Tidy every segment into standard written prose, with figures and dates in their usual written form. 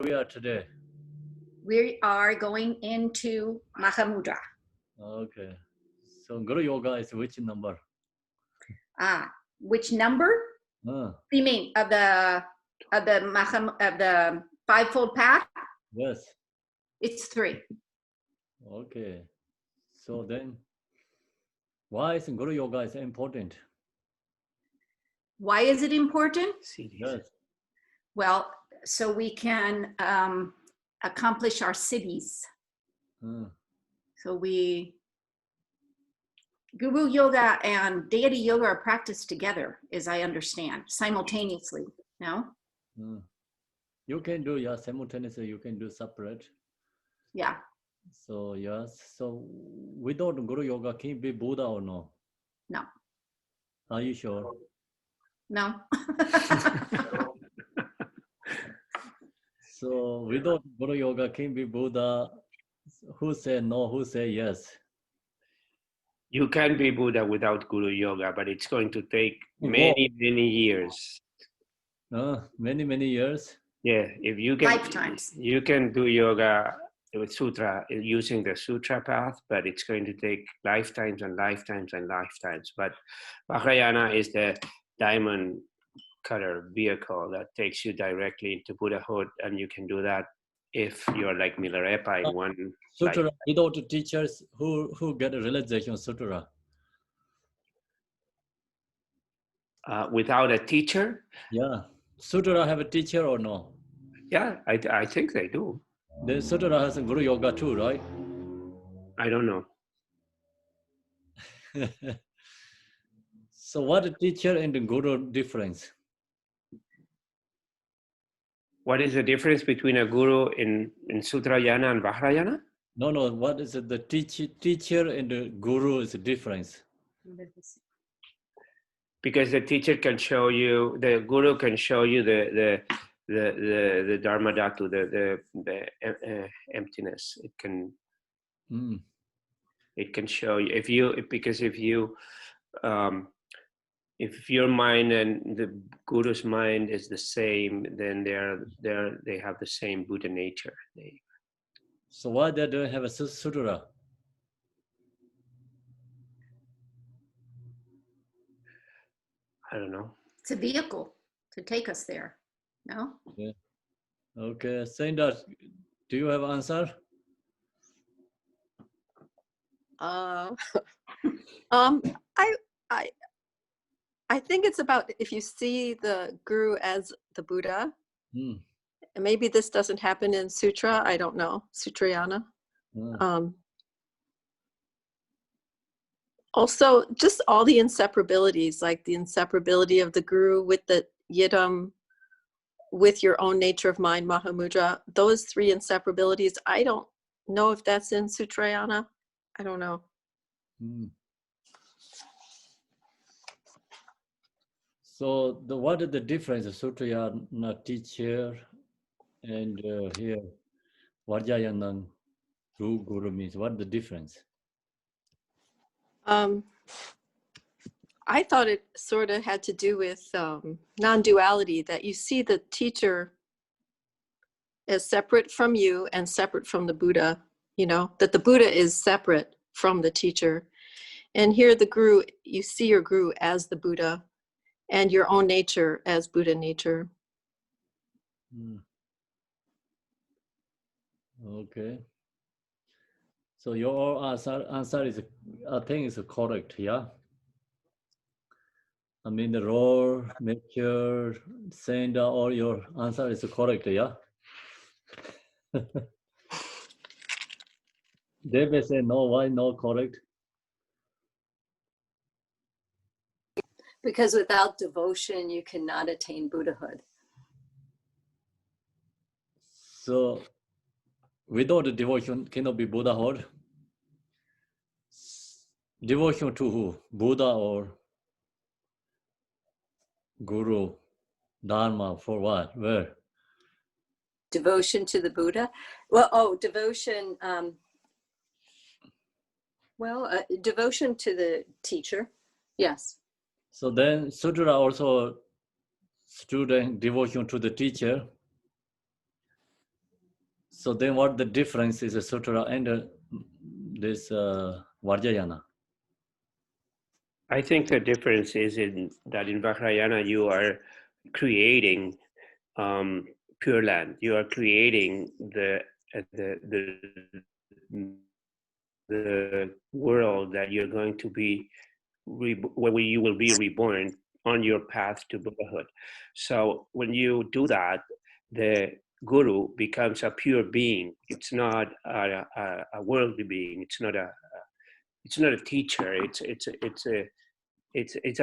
we are today? We are going into Mahamudra. Okay. So Guru Yoga is which number? Which number? Uh, You mean of the fivefold path? yes. It's 3. Okay. So then, why is Guru Yoga is important? Why is it important? Yes. Well, so we can accomplish our cities. So Guru Yoga and Deity Yoga are practiced together, as I understand, simultaneously. No? You can do simultaneously. You can do separate. Yeah. So yes. So without Guru Yoga, can you be Buddha or no? No. Are you sure? No. So without Guru Yoga, can you be Buddha? Who say no? Who say yes? You can be Buddha without Guru Yoga, but it's going to take many years. Many years. Yeah, if you can, lifetimes. You can do yoga with sutra using the sutra path, but it's going to take lifetimes and lifetimes and lifetimes. But Mahayana is the diamond cutter vehicle that takes you directly into Buddhahood, and you can do that if you're like Milarepa in one. Sutra without teachers, who get a realization of sutra? Without a teacher? Yeah. Sutra have a teacher or no? Yeah, I think they do. The sutra has a Guru Yoga too, right? I don't know. So what is teacher and the Guru difference? What is the difference between a guru in Sutrayana and Vajrayana? No. What is it? The teacher and the guru is a difference. Because the teacher can show you, the guru can show you the dharma dhatu, the emptiness. It can show you if your mind and the guru's mind is the same, then they have the same Buddha nature. So why they don't have a sutra? I don't know. It's a vehicle to take us there. No? Yeah. Okay. Saying that, do you have an answer? I think it's about if you see the guru as the Buddha. And maybe this doesn't happen in sutra. I don't know, Sutrayana. Also, just all the inseparabilities, like the inseparability of the guru with the yidam, with your own nature of mind, Mahamudra. Those 3 inseparabilities. I don't know if that's in Sutrayana. I don't know. So what is the difference of Sutrayana teacher and here Vajrayana guru means? What is the difference? I thought it sort of had to do with non-duality, that you see the teacher as separate from you and separate from the Buddha, that the Buddha is separate from the teacher. And here the guru, you see your guru as the Buddha and your own nature as Buddha nature. Okay. So your answer is, I think, is correct, yeah? I mean, the raw, mature, sender, all your answer is correct, yeah? They may say no, why no correct? Because without devotion, you cannot attain Buddhahood. So without the devotion, cannot be Buddhahood? Devotion to who? Buddha or Guru? Dharma, for what? Where? Devotion to the Buddha? Well, devotion, devotion to the teacher, yes. So then Sutra also student devotion to the teacher. So then what the difference is a sutra and this Vajrayana? I think the difference is in that in Vajrayana you are creating Pure Land. You are creating the world that you're going to be, where you will be reborn on your path to Buddhahood. So when you do that, the guru becomes a pure being. It's not a worldly being. It's not a teacher. It's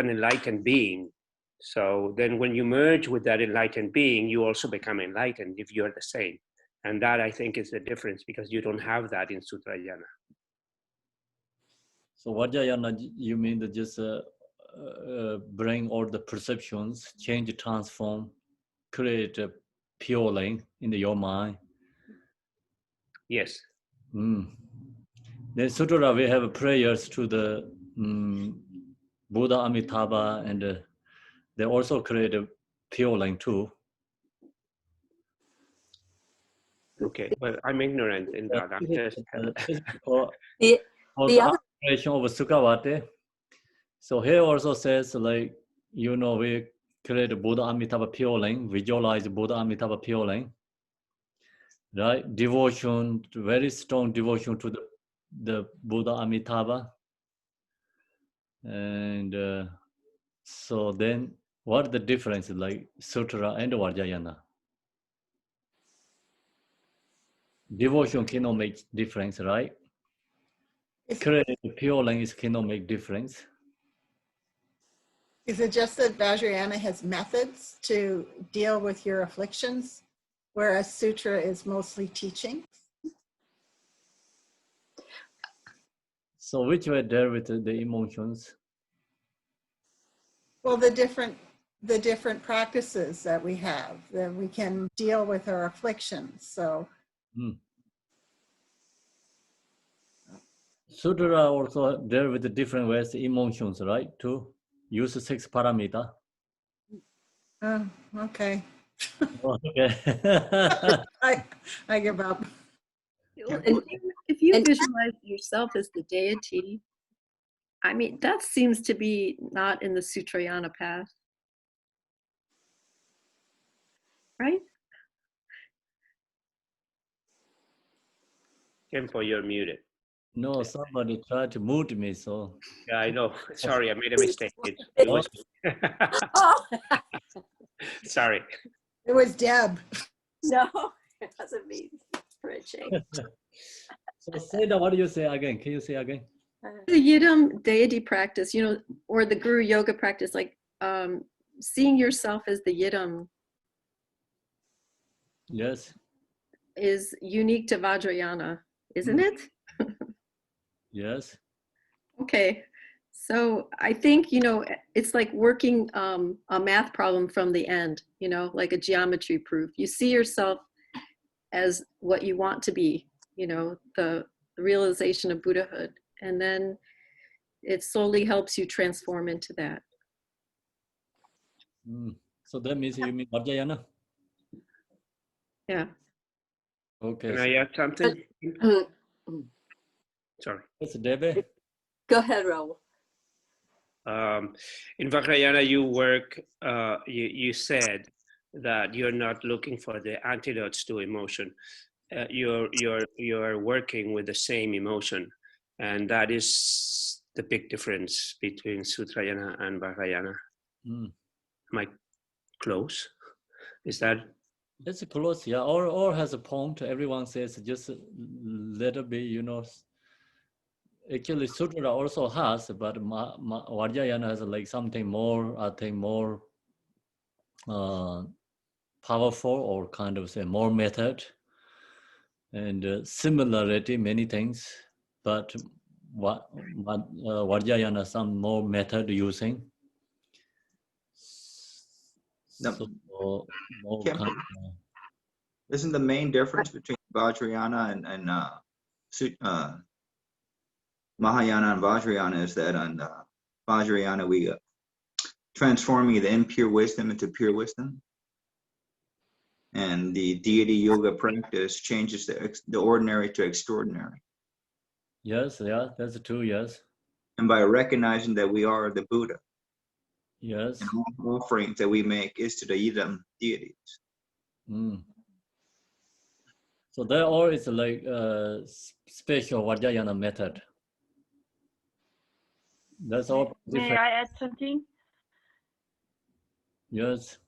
an enlightened being. So then when you merge with that enlightened being, you also become enlightened if you're the same. And that, I think, is the difference, because you don't have that in Sutrayana. So Vajrayana, you mean that just bring all the perceptions, change, transform, create a pure lane in your mind. Yes. Then Sutra, we have prayers to the Buddha Amitabha, and they also create a pure lane too. Okay, but I'm ignorant in that. I'm just For The the other, operation of Sukhavati. So here also says, like, you know, we create Buddha Amitabha pure lane, visualize Buddha Amitabha pure lane, right? Devotion, very strong devotion to the Buddha Amitabha. And so then what the difference, like Sutra and Vajrayana? Devotion cannot make difference, right? Create pure lane cannot make difference. Is it just that Vajrayana has methods to deal with your afflictions, whereas Sutra is mostly teaching? So which way there with the emotions? Well, the different practices that we have, that we can deal with our afflictions. So Sutra also there with the different ways, emotions, right? To use 6 paramita. okay. Okay. I give up. And if you visualize yourself as the deity, I mean, that seems to be not in the Sutrayana path, right? Kempo, you're muted. No, somebody tried to mute me, so. Yeah, I know. Sorry, I made a mistake. It was sorry. It was Deb. no, it doesn't mean for a change. So say that, what do you say again? Can you say again? The Yidam deity practice, you know, or the Guru Yoga practice, like seeing yourself as the Yidam Yes. is unique to Vajrayana, isn't it? Yes. Okay. So I think, you know, it's like working a math problem from the end, you know, like a geometry proof. You see yourself as what you want to be, you know, the realization of Buddhahood. And then it slowly helps you transform into that. So that means you mean Vajrayana? Yeah. Okay. Can I add something? Sorry. Yes, Debbie. Go ahead, Raul. In Vajrayana, you work, you said that you're not looking for the antidotes to emotion. You're working with the same emotion. And that is the big difference between Sutrayana and Vajrayana. Am I close? Is that? It's close, yeah. Or has a point. Everyone says just a little bit, you know. Actually, Sutra also has, but Vajrayana has like something more, I think, more powerful, or kind of say more method, and similarity, many things, but Vajrayana some more method using. So more kind of, isn't the main difference between Vajrayana and Mahayana and Vajrayana is that on Vajrayana we transforming the impure wisdom into pure wisdom, And the deity yoga practice changes the ordinary to extraordinary. Yes, yeah, that's true, yes. And by recognizing that we are the Buddha, Yes. and all offerings that we make is to the deities. Mm. So there all is like special Vajrayana method. That's all May different. I add something? Yes.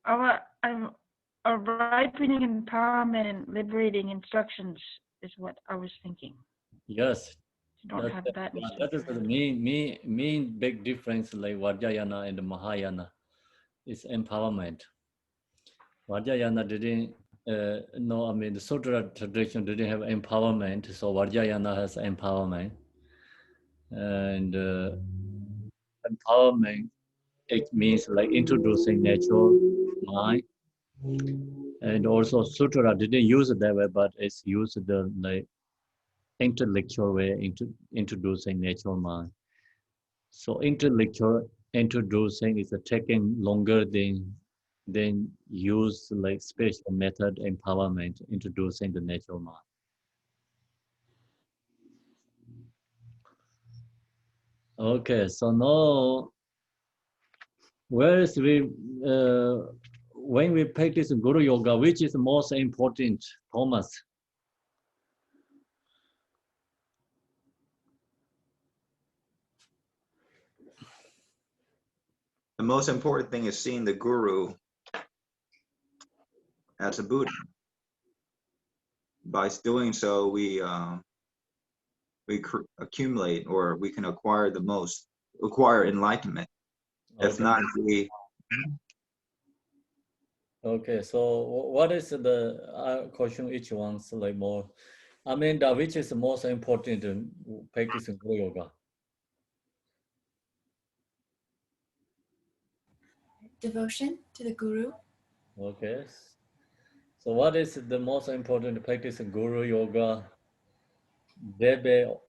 Our ripening empowerment and liberating instructions is what I was thinking. Yes. You don't have that. Yeah, that is the main big difference like Vajrayana and Mahayana is empowerment. Vajrayana didn't no, I mean the Sutra tradition didn't have empowerment, so Vajrayana has empowerment. And empowerment, it means like introducing natural mind. And also Sutra didn't use it that way, but it's used the like intellectual way into introducing natural mind. So intellectual introducing is taking longer than use like special method empowerment introducing the natural mind. Okay, so now whereas when we practice Guru Yoga, which is most important, Thomas? The most important thing is seeing the Guru as a Buddha. By doing so, we accumulate, or we can acquire enlightenment. If Okay. not, we Okay, so what is the question each one's like more? I mean, which is the most important in practicing Guru Yoga? Devotion to the Guru. Okay. So what is the most important practice in Guru Yoga? Debe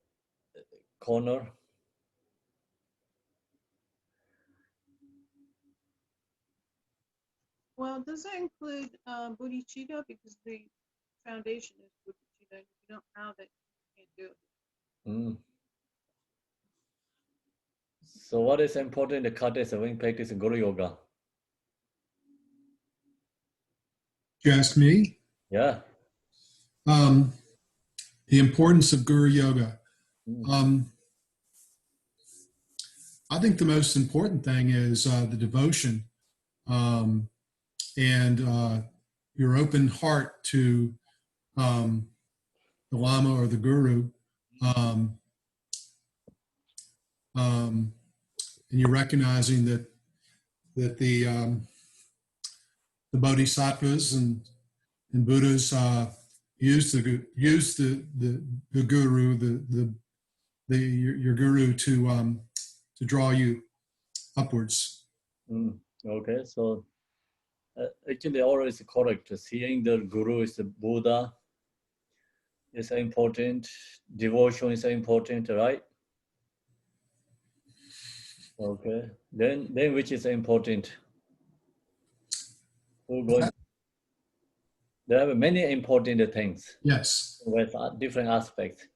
corner. Well, does that include bodhicitta? Because the foundation is bodhicitta. If you don't have it, you can't do it. Mm. So what is important in the context when practicing Guru Yoga? You asked me? Yeah. The importance of Guru Yoga. Mm. I think the most important thing is the devotion and your open heart to the Lama or the Guru. And you're recognizing that the Bodhisattvas and Buddhas use the Guru, your Guru to draw you upwards. Mm. Okay, so actually always correct. Seeing the Guru is the Buddha is important. Devotion is important, right? Okay. Then which is important? There are many important things. Yes. With different aspects.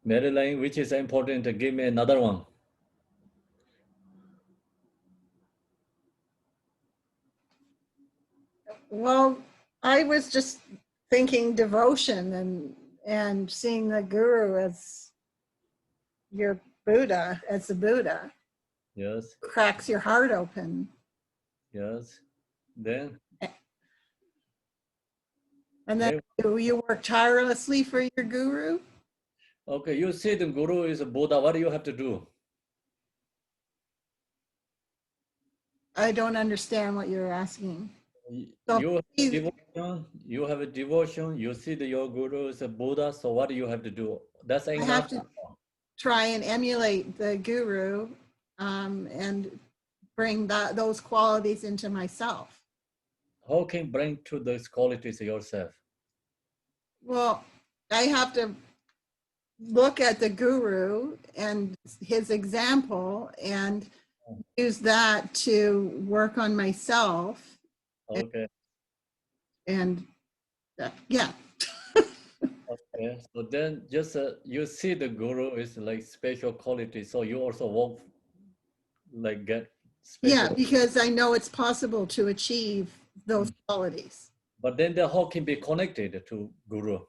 Marilyn, which is important? Give me another one. Well, I was just thinking devotion and seeing the Guru as your Buddha, as the Buddha. Yes. Cracks your heart open. Yes. Then? And then you work tirelessly for your Guru? Okay, you see the Guru is a Buddha. What do you have to do? I don't understand what you're asking. So You have devotion. You have a devotion. You see that your Guru is a Buddha. So what do you have to do? That's enough. I have to try and emulate the Guru and bring those qualities into myself. How can you bring to those qualities yourself? Well, I have to look at the Guru and his example and use that to work on myself. Okay. And yeah. Okay. So then just you see the guru is like special quality. So you also won't like get special. Yeah, because I know it's possible to achieve those qualities. But then the how can be connected to guru?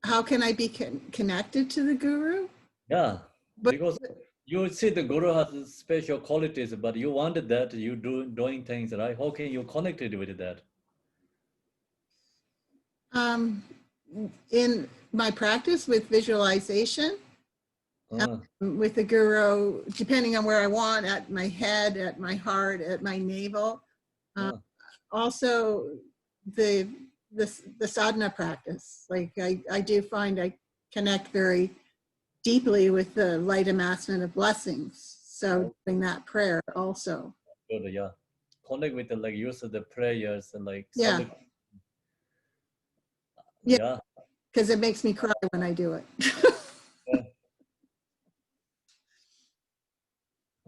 How can I be connected to the guru? Yeah, But because you see the guru has special qualities, but you wanted that you doing things right. How can you connect it with that? in my practice with visualization, with the guru, depending on where I want, at my head, at my heart, at my navel. Also, the sadhana practice. Like I do find I connect very deeply with the light amassment of blessings. So doing that prayer also. Good, yeah. Connect with the like use of the prayers and like Yeah. Yeah. Because it makes me cry when I do it. Yeah.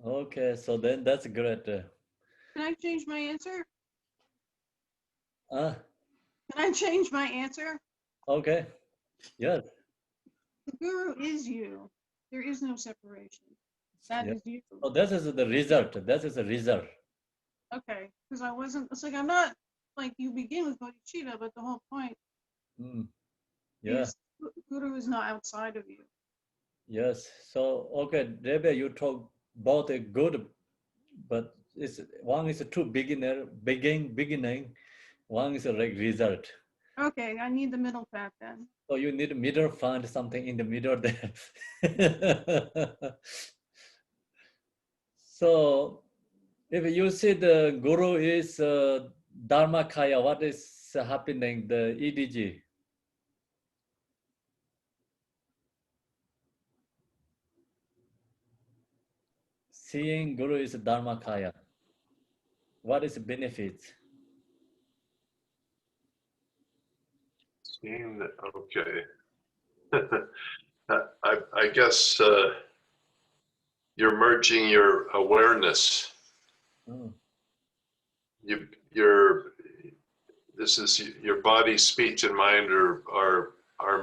Okay, so then that's great. Can I change my answer? Can I change my answer? Okay. Yes. The guru is you. There is no separation. That is you. So this is the result. That is the result. Okay, because I wasn't. It's like I'm not like you begin with bodhicitta, but the whole point is guru is not outside of you. Yes. So okay, Rebe, you talk about a good, but it's one is a too beginning, one is a like result. Okay, I need the middle path then. So you need middle, find something in the middle there. So if you see the guru is Dharmakaya, what is happening? The EDG. Seeing guru is Dharmakaya. What is the benefit? Seeing that, okay. I guess you're merging your awareness. This is your body, speech, and mind are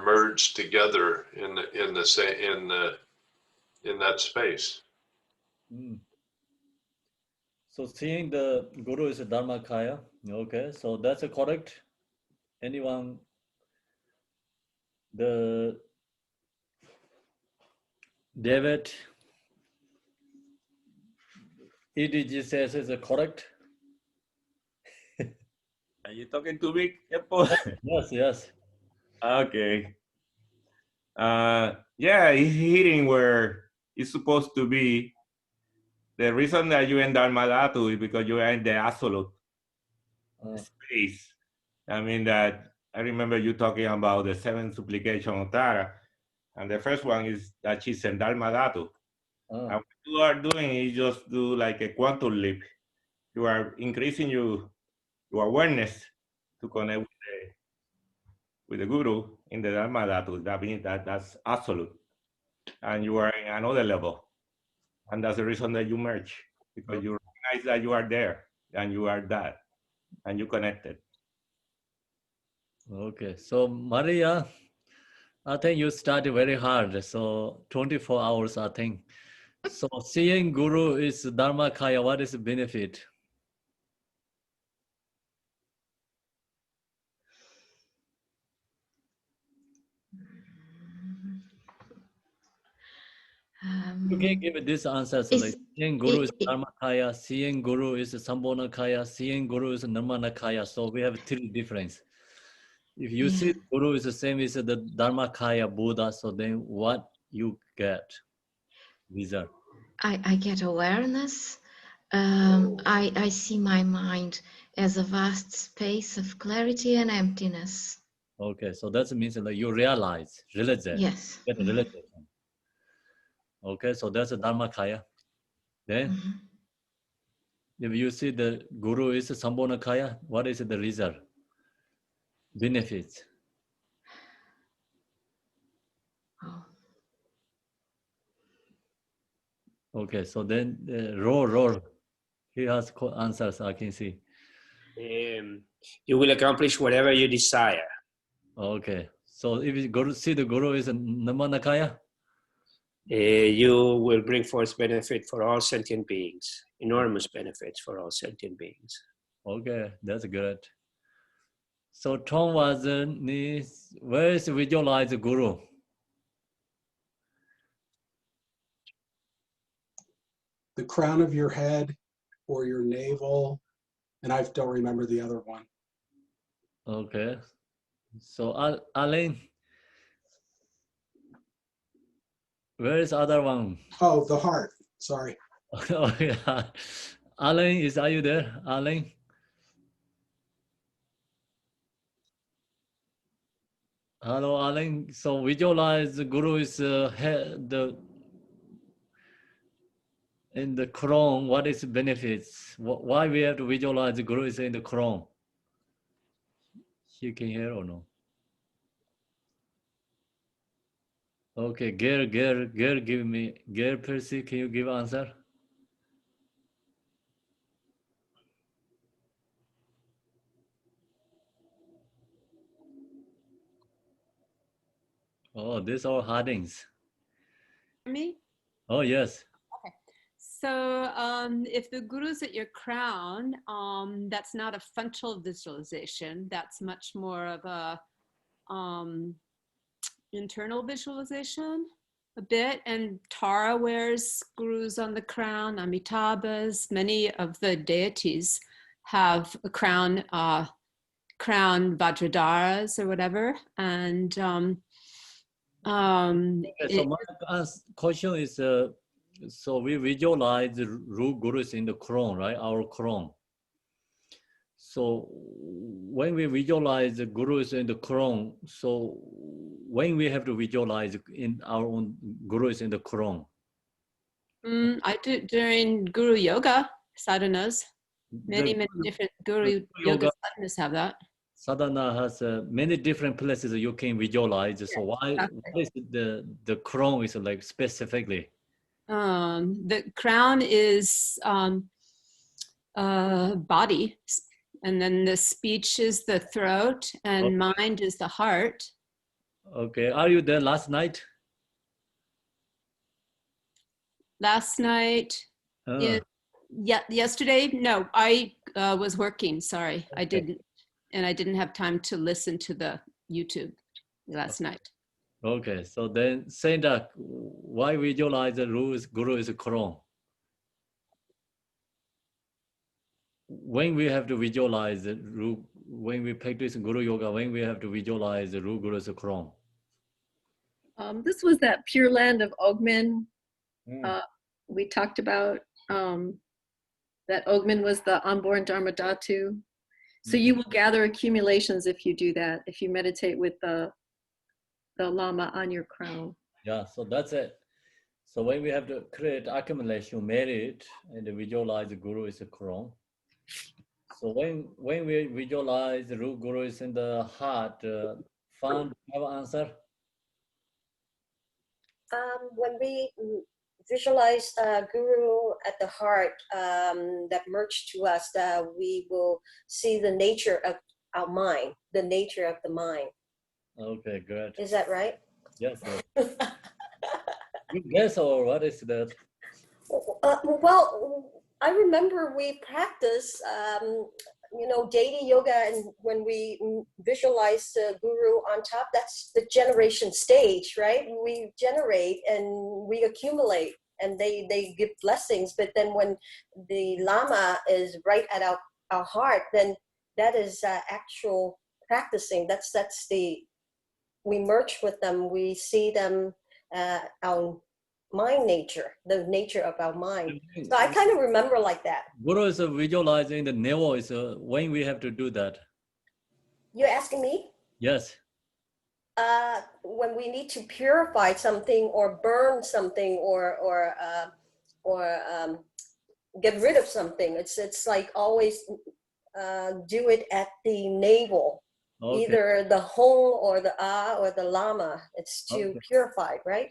merged together in that space. So seeing the guru is a Dharmakaya. Okay, so that's correct. Anyone? The David EDG says is correct. Are you talking to me? Yes. Okay. Yeah, it's hitting where it's supposed to be. The reason that you in Dharmadhatu is because you are in the absolute space. I mean that I remember you talking about the 7 supplication of Tara, and the first one is that she's in Dharmadhatu. And what you are doing is just do like a quantum leap. You are increasing your awareness to connect with the guru in the Dharmadhatu. That means that's absolute. And you are in another level. And that's the reason that you merge, because you recognize that you are there and you are that and you connected. Okay, so Maria, I think you started very hard. So 24 hours, I think. So seeing guru is Dharmakaya. What is the benefit? You can give this answer. So like seeing guru is Dharmakaya, seeing guru is Sambhonakaya, seeing guru is Nirmanakaya. So we have 3 difference. If you see guru is the same as the Dharmakaya Buddha, so then what you get? Result. I get awareness. I see my mind as a vast space of clarity and emptiness. Okay, so that means like you realize, Yes. Get realization. Okay, so that's a Dharmakaya. Then, if you see the guru is a Sambhonakaya, what is the result? Benefits. Okay, so then roar. He has answers, I can see. You will accomplish whatever you desire. Okay, so if you go to see the Guru is a Namanakaya? You will bring forth benefit for all sentient beings, enormous benefits for all sentient beings. Okay, that's good. So Tom was where is visualize the Guru? The crown of your head or your navel, and I don't remember the other one. Okay, so Alain, where is other one? Oh, the heart. Sorry. Oh yeah, Alain, are you there, Alain? Hello, Alain. So visualize the Guru is in the crown. What is the benefits? Why we have to visualize the Guru is in the crown? You can hear or no? Okay, Gail, give me, Gail Percy, can you give answer? Oh, these are hardings. Me? Oh, yes. Okay. So if the guru's at your crown, that's not a frontal visualization. That's much more of a internal visualization a bit. And Tara wears gurus on the crown, Amitabhas, many of the deities have a crown, crown Vajradharas or whatever. And Okay, so my question is, so we visualize the root gurus in the crown, right? Our crown. So when we visualize the gurus in the crown, so when we have to visualize in our own gurus in the crown? I do during Guru Yoga sadhanas. Many different Guru Yoga sadhanas have that. Sadhana has many different places you can visualize. So why is the crown is like specifically? The crown is body, and then the speech is the throat, and mind is the heart. Okay, are you there last night? Last night, yesterday? No, I was working. Sorry, I didn't, and I didn't have time to listen to the YouTube last night. Okay, so then say that why visualize the guru is a crown? When we have to visualize the when we practice Guru Yoga, when we have to visualize the guru is a crown. This was that Pure Land of Ogmin. We talked about that Ogmin was the unborn Dharmadhatu. So you will gather accumulations if you do that, if you meditate with the Lama on your crown. Yeah, so that's it. So when we have to create accumulation, merit, and visualize the Guru is a crown. So when we visualize the root Guru is in the heart, found have an answer? When we visualize Guru at the heart, that merge to us, that we will see the nature of our mind, the nature of the mind. Okay, good. Is that right? Yes. Good guess, or what is that? Well, I remember we practiced, Deity yoga, and when we visualize the Guru on top, that's the generation stage, right? We generate and we accumulate, and they give blessings. But then when the Lama is right at our heart, then that is actual practicing. That's we merge with them. We see them, our mind nature, the nature of our mind. So I kind of remember like that. Guru is visualizing the navel is when we have to do that. You're asking me? Yes. When we need to purify something or burn something or get rid of something, it's like always do it at the navel. Okay. Either the Hong or the or the Lama. It's to purify, right?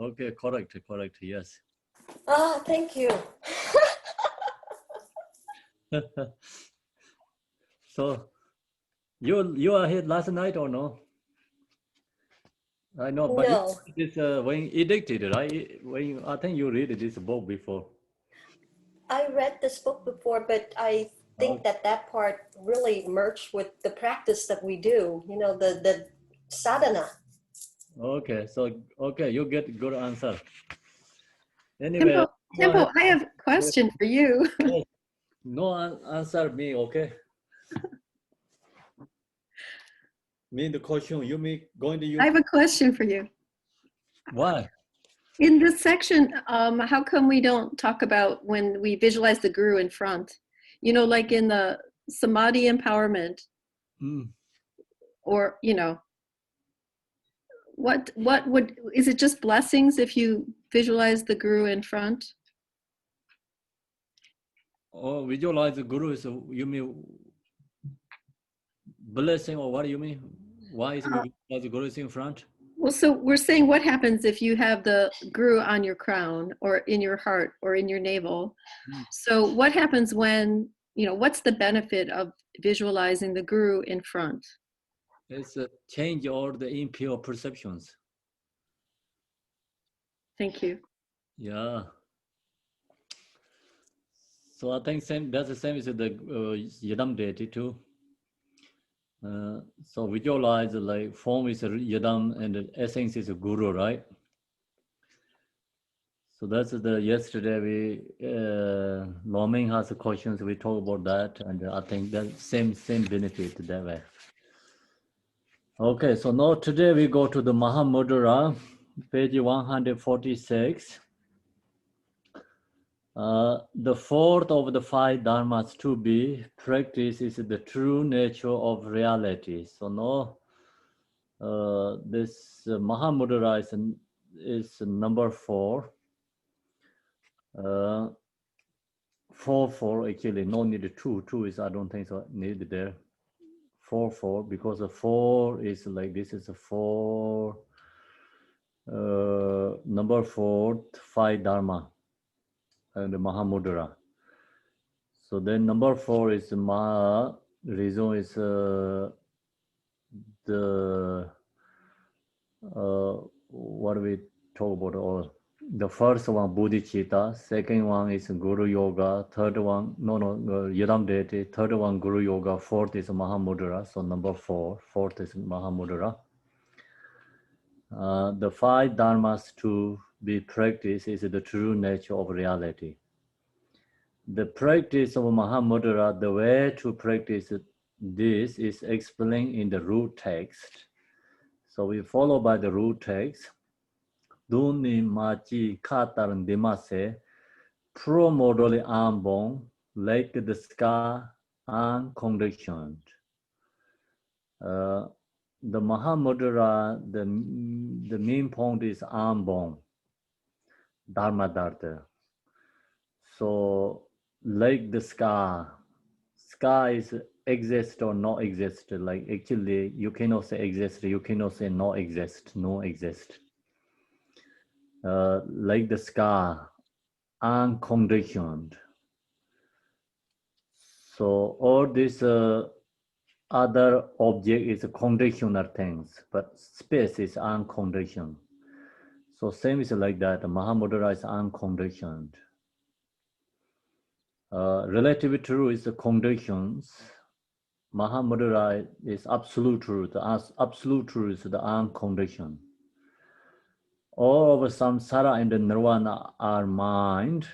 Okay, correct, yes. Ah, thank you. So you are here last night or no? I know, but No. it's when addicted, right? When I think you read this book before. I read this book before, but I think that part really merged with the practice that we do, you know, the sadhana. Okay, so okay, you get good answer. Anyway, Tempo, I have a question for you. No answer me, okay? Me the question, you mean going to use? I have a question for you. Why? In this section, how come we don't talk about when we visualize the guru in front? You know, like in the samadhi empowerment, or, you know, what would, is it just blessings if you visualize the guru in front? Oh, visualize the guru is, you mean blessing, or what do you mean? Why is visualize the guru is in front? Well, so we're saying what happens if you have the guru on your crown or in your heart or in your navel. So what happens when, you know, what's the benefit of visualizing the guru in front? It's change all the impure perceptions. Thank you. Yeah. So I think that's the same as the Yadam deity too. So visualize like form is a Yadam and the essence is a guru, right? So that's the yesterday we Loming has the questions, we talk about that, and I think that same benefit that way. Okay, so now today we go to the Mahamudra, page 146. The fourth of the five dharmas to be practiced is the true nature of reality. So now this Mahamudra is number 4. 4 actually, no need 2. 2 is, I don't think so needed there. 4 because the 4 is like this is a 4. Number 4, 5 dharma and the Mahamudra. So then number 4 is Maha. Reason is the what we talk about all. The first one bodhicitta, second one is Guru Yoga, third one Yadam deity, third one Guru Yoga, fourth is Mahamudra. So number 4, fourth is Mahamudra. The 5 dharmas to be practiced is the true nature of reality. The practice of Mahamudra, the way to practice this is explained in the root text. So we follow by the root text. Duni machi kataran dimase, promodoli ambon, like the sky unconditioned. The Mahamudra, the main point is ambon, dharma dharta. So like the sky is exist or not exist. Like actually you cannot say exist, you cannot say not exist, no exist. Like the sky, unconditioned. So all this other object is conditional things, but space is unconditioned. So same is like that. Mahamudra is unconditioned. Relative truth is the conditions. Mahamudra is absolute truth. Absolute truth is the unconditioned. All of samsara and the nirvana are mind.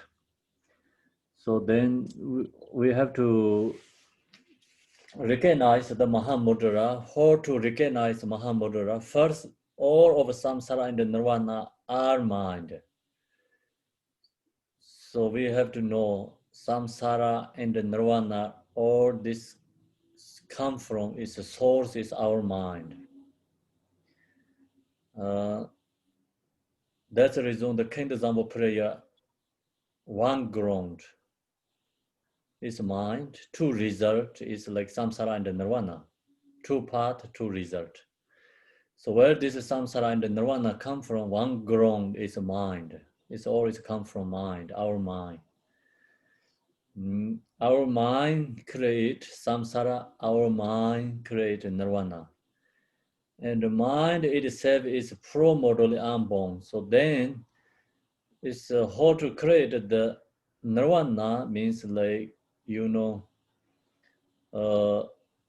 So then we have to recognize the Mahamudra. How to recognize Mahamudra? First, all of samsara and the nirvana are mind. So we have to know samsara and the nirvana, all this come from, its source is our mind. That's the reason the Kendazamba prayer, 1 ground is mind, 2 result is like samsara and the nirvana. 2 path, 2 result. So where this samsara and the nirvana come from, 1 ground is mind. It's always come from mind, our mind. Our mind create samsara, our mind create nirvana. And the mind itself is pro-modally unborn. So then it's how to create the nirvana means like, you know,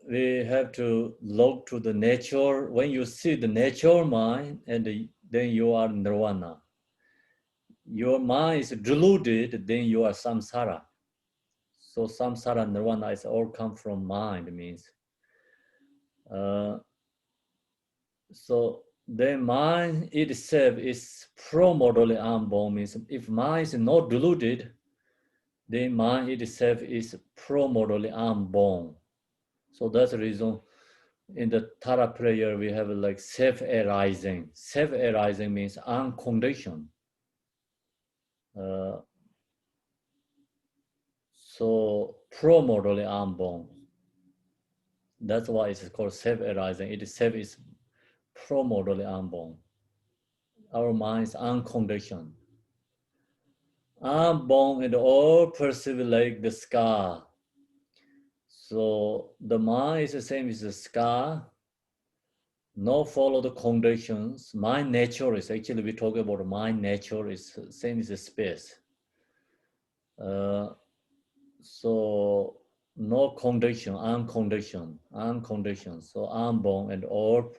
we have to look to the nature. When you see the natural mind, and then you are nirvana. Your mind is deluded, then you are samsara. So samsara, nirvana is all come from mind means. So the mind itself is pro-modally unborn means if mind is not deluded, then mind itself is pro-modally unborn. So that's the reason in the Tara prayer we have like self-arising. Self-arising means unconditioned. So pro-modally unborn. That's why it's called self-arising. It itself is pro-modally unborn. Our mind is unconditioned. Unborn and all perceive like the scar. So the mind is the same as the scar. No follow the conditions. Mind nature is actually we talk about mind nature is same as the space. So no condition, unconditioned. So unborn and all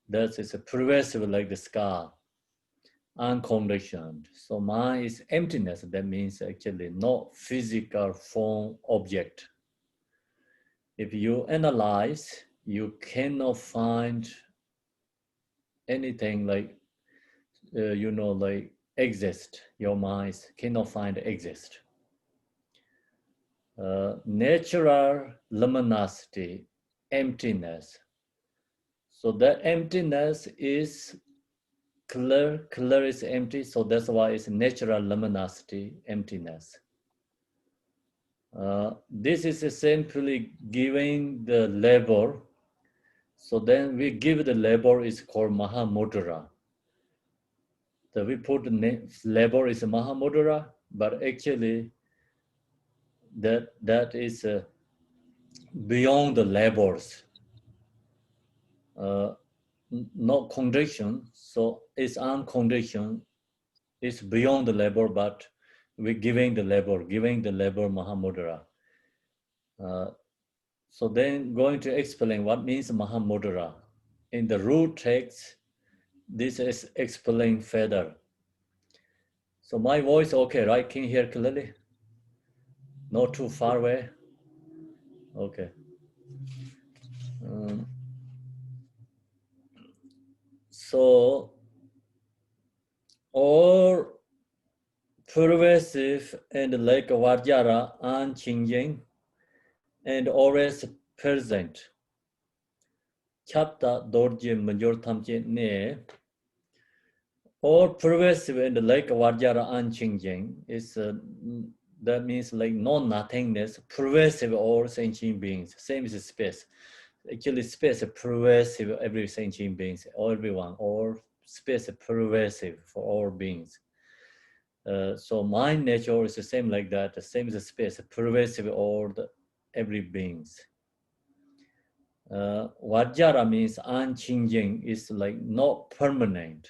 that is a pervasive like the scar. Unconditioned. So mind is emptiness. That means actually no physical form object. If you analyze, you cannot find anything like, you know, like exist. Your mind cannot find exist. Natural luminosity, emptiness. So that emptiness is clear is empty, so that's why it's natural luminosity, emptiness. This is simply giving the label. So then we give the label is called Mahamudra. So we put the label is Mahamudra, but actually that is beyond the labels. Not condition, so it's unconditioned. It's beyond the label, but we're giving the label Mahamudra. So then going to explain what means Mahamudra. In the root text, this is explained further. So my voice okay, right? Can you hear clearly? Not too far away? Okay. So all pervasive and like Vajra unchanging and always present. Chapta dorje major thamche ne. All pervasive and like Vajra unchanging is that means like non-nothingness, pervasive all sentient beings, same as space. Actually, space is pervasive every sentient beings, everyone, all space is pervasive for all beings. So mind nature is the same like that, the same as space, pervasive all every beings. Vajra means unchanging, is like not permanent.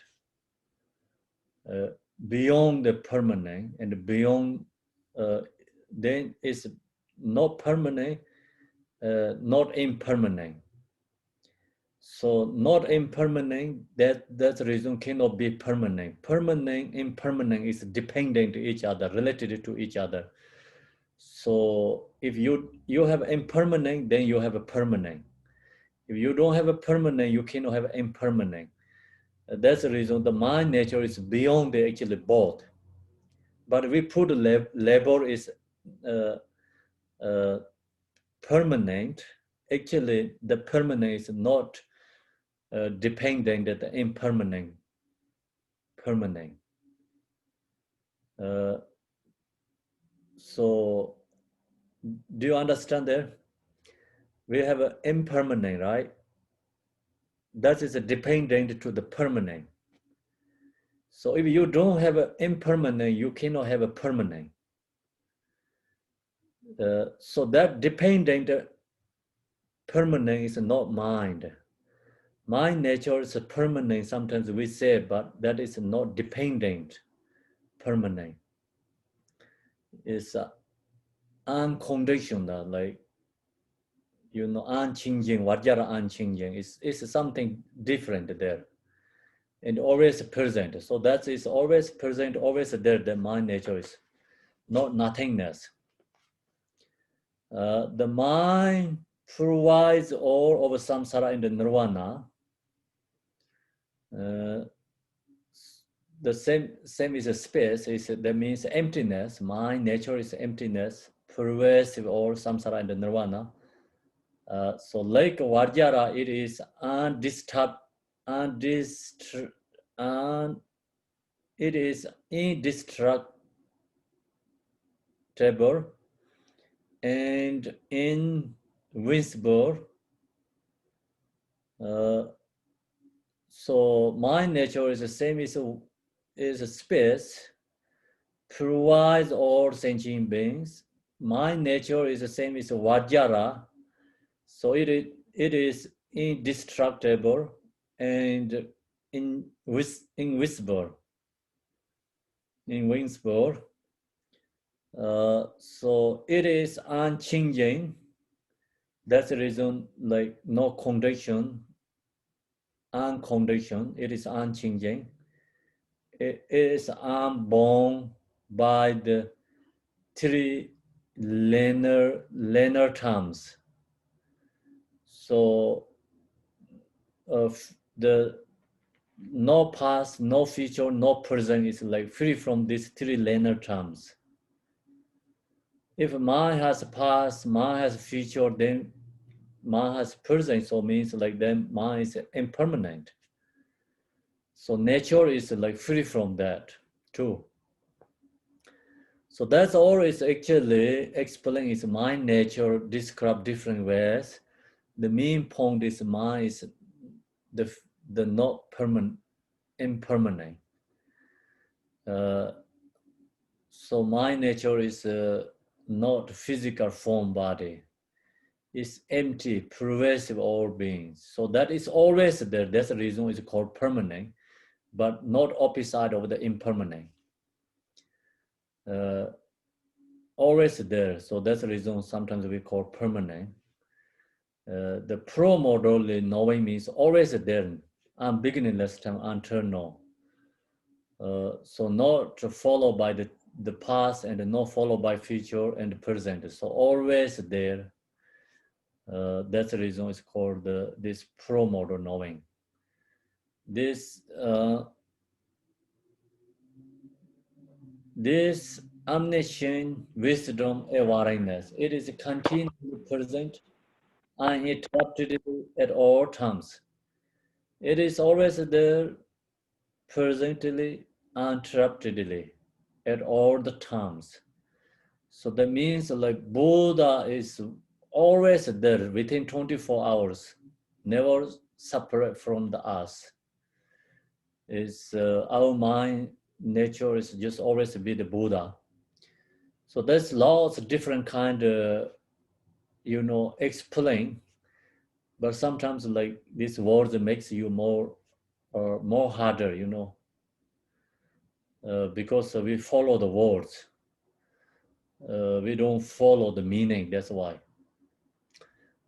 Beyond the permanent and beyond, then it's not permanent, not impermanent. So not impermanent, that reason cannot be permanent. Permanent, impermanent is dependent to each other, related to each other. So if you have impermanent, then you have a permanent. If you don't have a permanent, you cannot have impermanent. That's the reason the mind nature is beyond the actually both. But we put the label is permanent. Actually, the permanent is not dependent on the impermanent. Permanent. So, do you understand there? We have an impermanent, right? That is dependent to the permanent. So if you don't have an impermanent, you cannot have a permanent. So that dependent permanent is not mind. Mind nature is a permanent, sometimes we say, but that is not dependent permanent. It's unconditional, like, you know, unchanging, Vajra unchanging. It's something different there. And always present. So that is always present, always there. The mind nature is not nothingness. The mind provides all of samsara and the nirvana. The same is a space. That means emptiness. Mind nature is emptiness, pervasive all samsara and the nirvana. So like Vajra, it is undisturbed, it is indestructible and invincible. So mind nature is the same is a space, provides all sentient beings. Mind nature is the same as Vajra. So it is indestructible and invincible. So it is unchanging. That's the reason, like, no condition, unconditioned. It is unchanging. It is unbound by the three linear terms. So the no past, no future, no present is like free from these three linear terms. If mind has past, mind has future, then mind has present, so means like then mind is impermanent. So nature is like free from that too. So that's all is actually explained is mind nature described different ways. The main point is mind is the not permanent, impermanent. So mind nature is not physical form body. It's empty, pervasive all beings. So that is always there. That's the reason it's called permanent, but not opposite of the impermanent. Always there. So that's the reason sometimes we call permanent. The pro-modally knowing means always there. I'm beginningless time until now. So not followed by the past and not followed by future and present. So always there. That's the reason it's called this pro-modal knowing. This omniscient wisdom awareness, it is continually present, uninterrupted at all times. It is always there, presently, uninterruptedly, at all the times. So that means like Buddha is always there within 24 hours, never separate from the us. Is our mind nature is just always be the Buddha. So there's lots of different kind of, you know, explain, but sometimes like these words makes you more harder, you know, because we follow the words. We don't follow the meaning, that's why.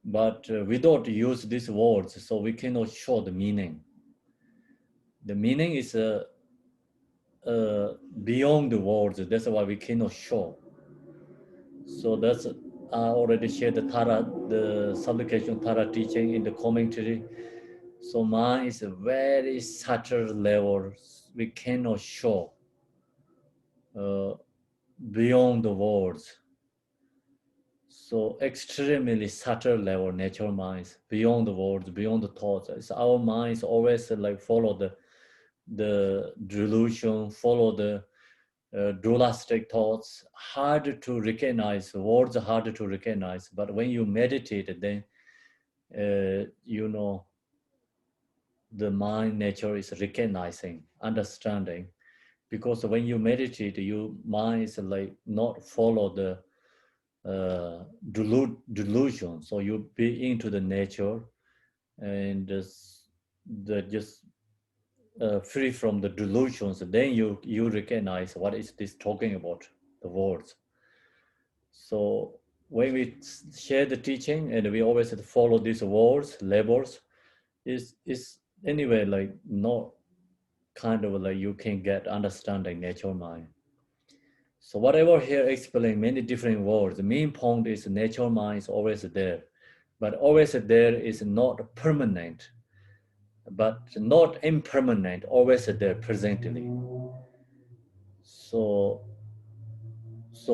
But we don't use these words, so we cannot show the meaning. The meaning is beyond the words, that's why we cannot show. So that's, I already shared the supplication Tara teaching in the commentary. So mind is a very subtle level, we cannot show beyond the words. So extremely subtle level natural minds, beyond the words, beyond the thoughts. It's our minds always like follow the delusion, follow the dualistic thoughts, hard to recognize, words are hard to recognize. But when you meditate, then, you know, the mind nature is recognizing, understanding. Because when you meditate, your mind is like not follow the delusion. So you be into the nature and just free from the delusions. Then you recognize what is this talking about, the words. So when we share the teaching and we always follow these words, labels, is anyway like not kind of like you can get understanding nature mind. So whatever here explain many different words, the main point is nature mind is always there, but always there is not permanent, but not impermanent, always there presently. So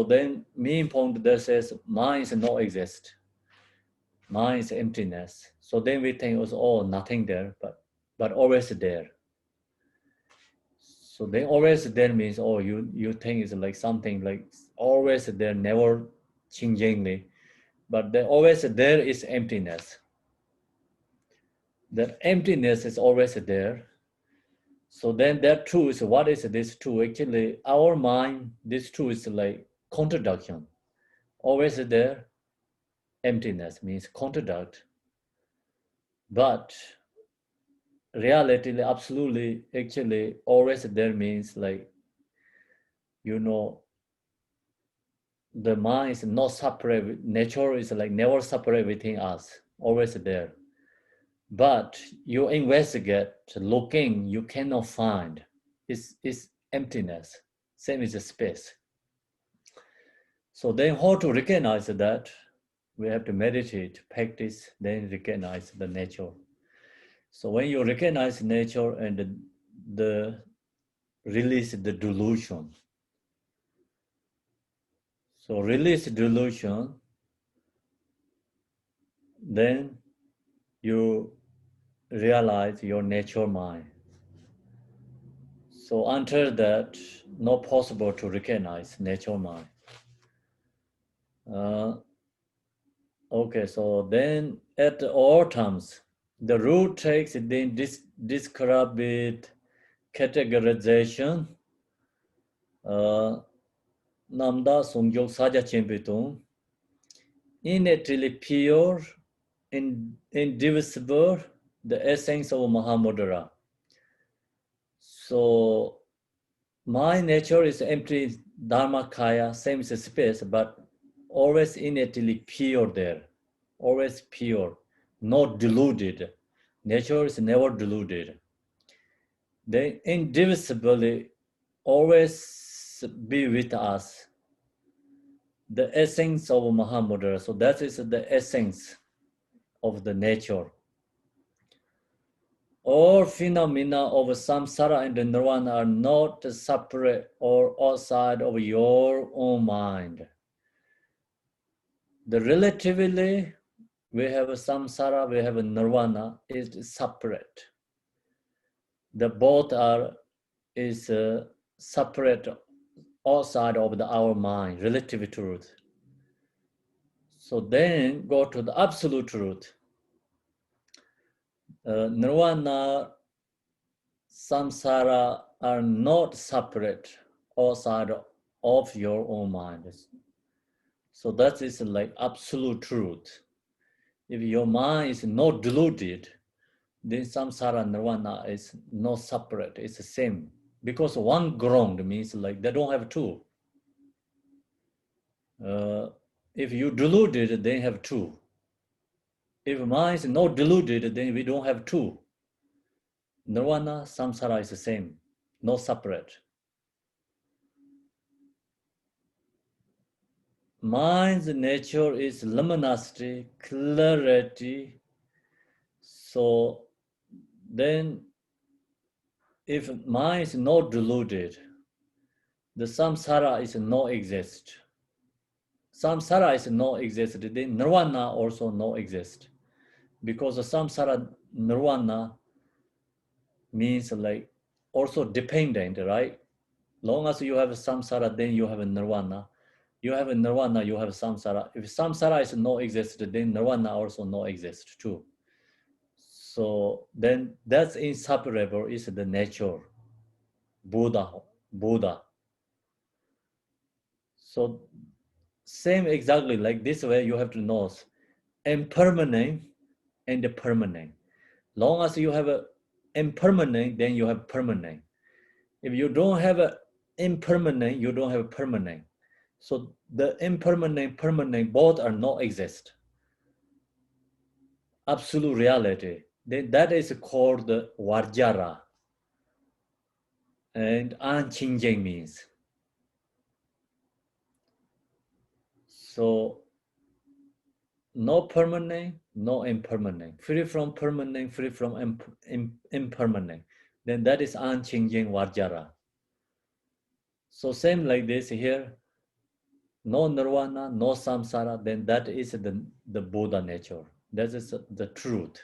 then main point that says mind is not exist, mind is emptiness. So then we think it was all nothing there, but always there. So then always there means, oh, you think it's like something like always there, never changingly, but the always there is emptiness. That emptiness is always there. So then that two is, what is this two? Actually, our mind, this two is like contradiction. Always there, emptiness means contradict. But reality, absolutely, actually, always there means like, the mind is not separate. Nature is like never separate within us, always there. But you investigate, looking, you cannot find. It's emptiness, same as a space. So then how to recognize that? We have to meditate, practice, then recognize the nature. So when you recognize nature and the release the delusion. So release delusion, then you realize your nature mind. So until that, not possible to recognize nature mind. Okay, so then at all times, the root takes then describe with categorization. Namda songyok saja chempitung, innately pure, indivisible, the essence of Mahamudra. So my nature is empty dharmakaya, same as space, but always innately pure there, always pure, not deluded. Nature is never deluded. They indivisibly always be with us. The essence of Mahamudra. So that is the essence of the nature. All phenomena of samsara and nirvana are not separate or outside of your own mind. The relatively, we have samsara, we have nirvana, is separate. The both is separate outside of our mind, relative truth. So then go to the absolute truth. Nirvana, samsara are not separate outside of your own mind. So that is like absolute truth. If your mind is not deluded, then samsara and nirvana is not separate, it's the same. Because one ground means like they don't have two. If you deluded, they have two. If mind is not deluded, then we don't have two. Nirvana, samsara is the same, not separate. Mind's nature is luminosity, clarity. So then, if mind is not deluded, the samsara is not exist. Samsara is not exist, then nirvana also not exist. Because the samsara, nirvana means like also dependent, right? Long as you have samsara, then you have a nirvana. You have a nirvana, you have samsara. If samsara is not exist, then nirvana also not exist too. So then that's inseparable is the nature, Buddha. So same exactly like this way you have to know impermanent and permanent. Long as you have a impermanent, then you have permanent. If you don't have a impermanent, you don't have permanent. So the impermanent, permanent, both are not exist. Absolute reality. Then that is called the Vajra. And unchanging means. So no permanent, no impermanent. Free from permanent, free from impermanent. Then that is unchanging Vajra. So same like this here. No nirvana, no samsara, then that is the Buddha nature. That is the truth.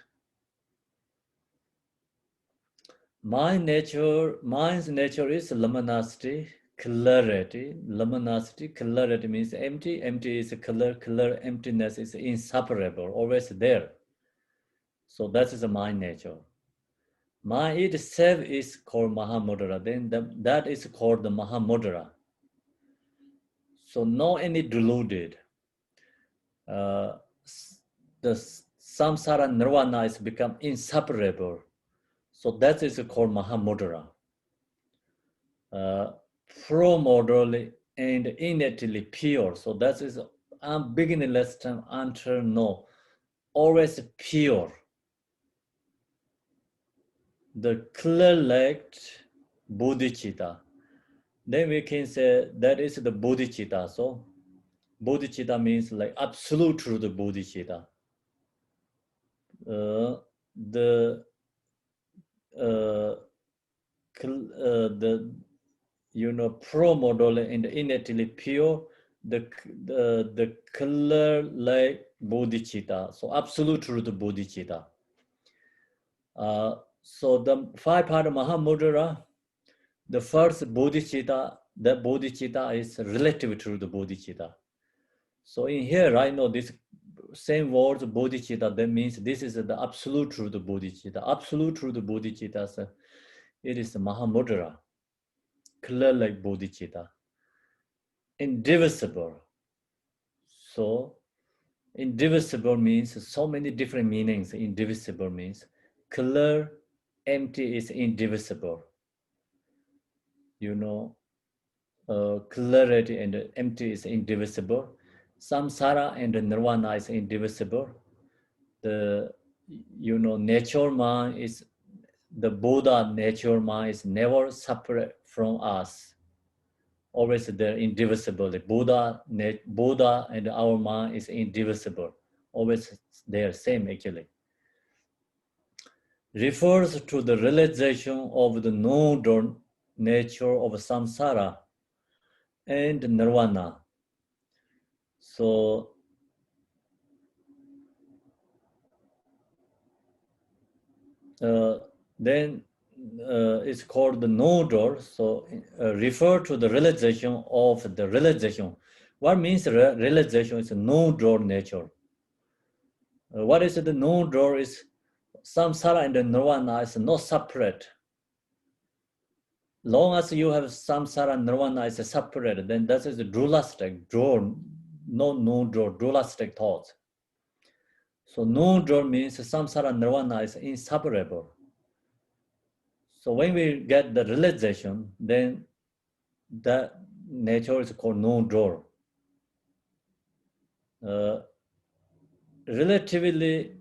Mind's nature is luminosity, clarity. Luminosity, clarity means empty. Empty is color. Color, emptiness is inseparable, always there. So that is the mind nature. Mind itself is called Mahamudra. Then that is called the Mahamudra. So no any deluded. The samsara nirvana is become inseparable. So that is called Mahamudra. Pro-modally and innately pure. So that is beginningless time until no, always pure. The clear-light bodhicitta. Then we can say that is the bodhicitta. So bodhicitta means like absolute truth bodhicitta. The pro-model and innately pure, the color like bodhicitta, so absolute truth bodhicitta. So the 5 part of Mahamudra, the first bodhicitta, that bodhicitta is relative to the bodhicitta. So in here, right now, this same word bodhicitta, that means this is the absolute truth bodhicitta. Absolute truth bodhicitta, so it is Mahamudra, clear like bodhicitta. Indivisible. So indivisible means so many different meanings. Indivisible means clear, empty is indivisible. Clarity and empty is indivisible. Samsara and nirvana is indivisible. The nature mind is the Buddha nature mind is never separate from us. Always there, indivisible. The Buddha and our mind is indivisible. Always there, same actually. Refers to the realization of the known nature of samsara and nirvana. So then it's called the known door. So refer to the realization of the realization. What means realization is a known door nature. What is the known door is samsara and the nirvana is not separate. Long as you have samsara and nirvana is separate, then that is a dualistic door, not known door, dualistic thoughts. So known door means samsara and nirvana is inseparable. So when we get the realization, then that nature is called known door. Relatively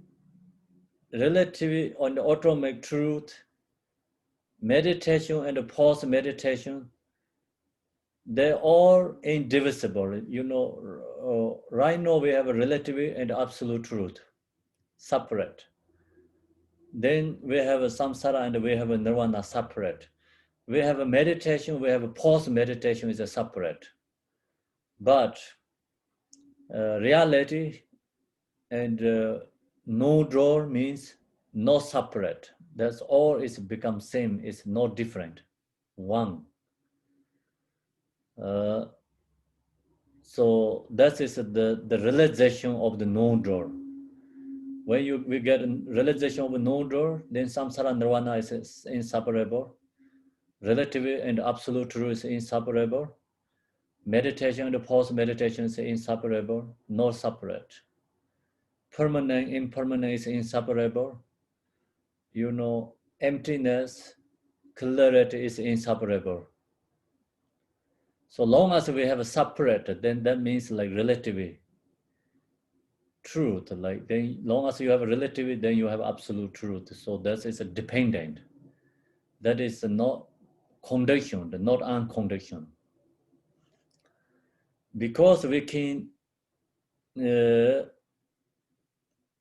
on the automatic truth, meditation and post-meditation, they're all indivisible. Right now we have a relative and absolute truth, separate. Then we have a samsara and we have a nirvana, separate. We have a meditation, we have a post-meditation is a separate. But reality and no draw means no separate. That's all is become same, it's not different, one. So that is the realization of the known door. When we get a realization of no door, then samsara nirvana is inseparable. Relative and absolute truth is inseparable. Meditation and post-meditation is inseparable, not separate. Permanent, impermanent is inseparable. You know, emptiness, clarity is inseparable. So long as we have a separate, then that means like relativity. Truth, like then long as you have a relativity, then you have absolute truth. So that is a dependent. That is not conditioned, not unconditioned. Because we can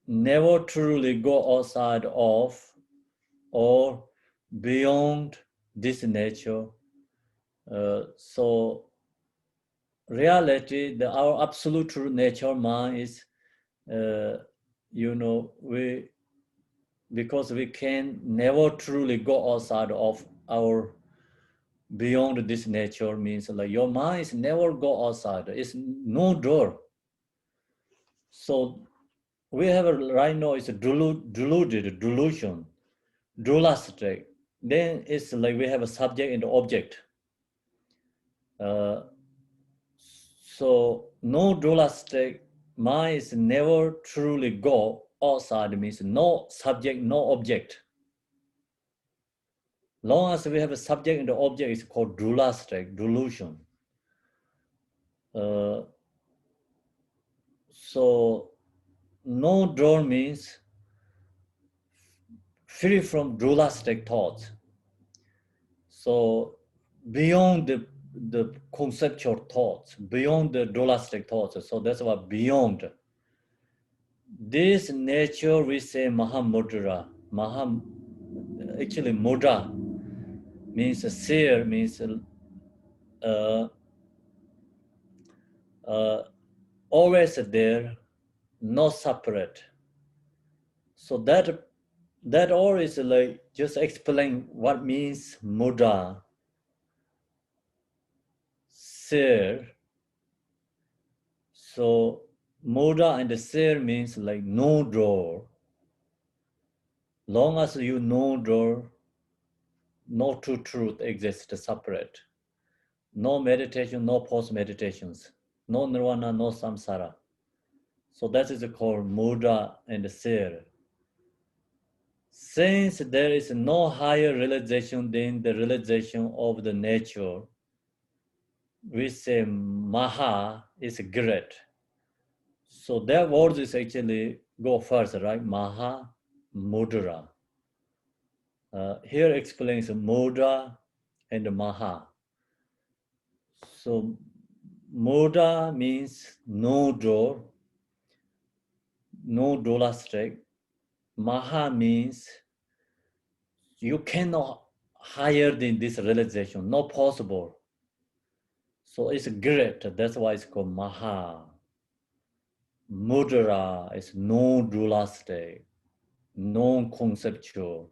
never truly go outside of or beyond this nature. So reality, our absolute true nature mind is, you know, because we can never truly go outside of our beyond this nature means like your mind is never go outside. It's no door. So we have right now it's a deluded delusion, dualistic. Then it's like we have a subject and object. So no dualistic mind is never truly go outside means no subject, no object. Long as we have a subject and the object is called dualistic, delusion. So no door means free from dualistic thoughts. So beyond the conceptual thoughts, beyond the dualistic thoughts. So that's what beyond. This nature we say Mahamudra. Actually mudra means seer, means always there, not separate. So that all is like just explain what means mudra, seer. So mudra and seer means like no door. Long as you know door, no true truth exists separate. No meditation, no post-meditations. No nirvana, no samsara. So that is called mudra and seer. Since there is no higher realization than the realization of the nature, we say Maha is great. So that word is actually go first, right? Maha, Mudra. Here explains Mudra and Maha. So Mudra means no door, no dualistic. Maha means you cannot higher than this realization, not possible. So it's great, that's why it's called Maha. Mudra is non-dualistic, non-conceptual.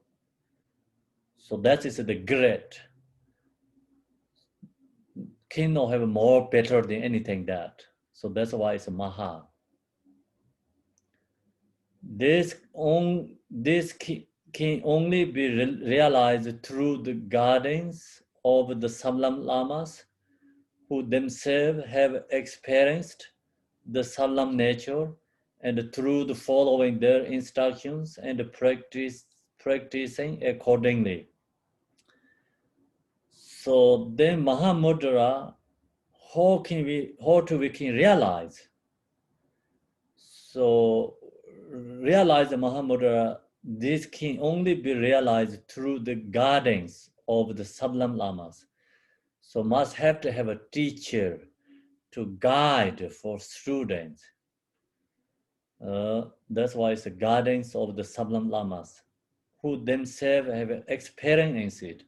So that is the great. Cannot have more better than anything that. So that's why it's Maha. This can only be realized through the guidance of the Samlam Lamas, who themselves have experienced the Salam nature, and through the following their instructions and practicing accordingly. So then Mahamudra, how do we can realize? So realize the Mahamudra, this can only be realized through the guidance of the Sablam Lamas. So must have to have a teacher to guide for students. That's why it's the guidance of the Sablam Lamas, who themselves have experienced it.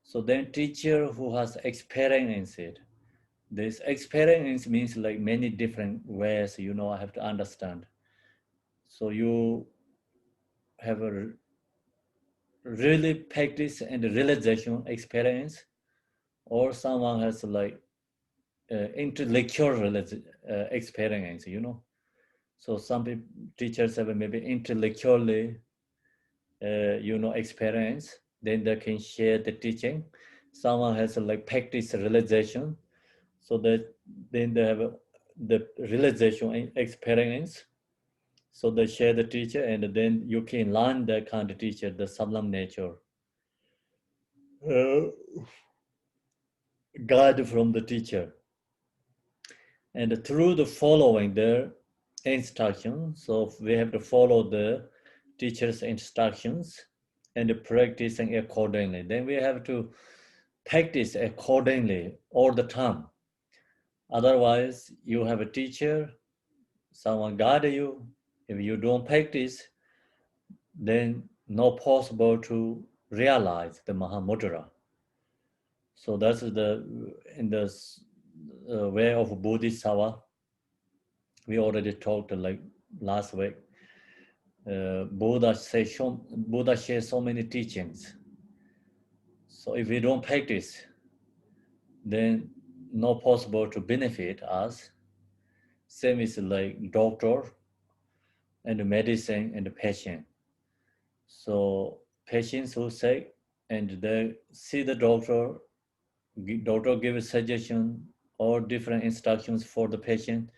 So then teacher who has experienced it. This experience means like many different ways, you know, I have to understand. So you have a really practice and realization experience, or someone has like intellectual experience, you know. So some teachers have maybe intellectually, experience, then they can share the teaching. Someone has like practice realization, so that then they have the realization experience. So they share the teacher, and then you can learn that kind of teacher, the sublime nature. Guide from the teacher. And through the following their instructions, so we have to follow the teacher's instructions and practicing accordingly. Then we have to practice accordingly all the time. Otherwise, you have a teacher, someone guide you. If you don't practice, then not possible to realize the Mahamudra. So that's in the way of Bodhisattva. We already talked like last week. Buddha shares so many teachings. So if we don't practice, then not possible to benefit us. Same is like doctor and medicine and the patient. So patients who sick and they see the doctor give a suggestion or different instructions for the patient.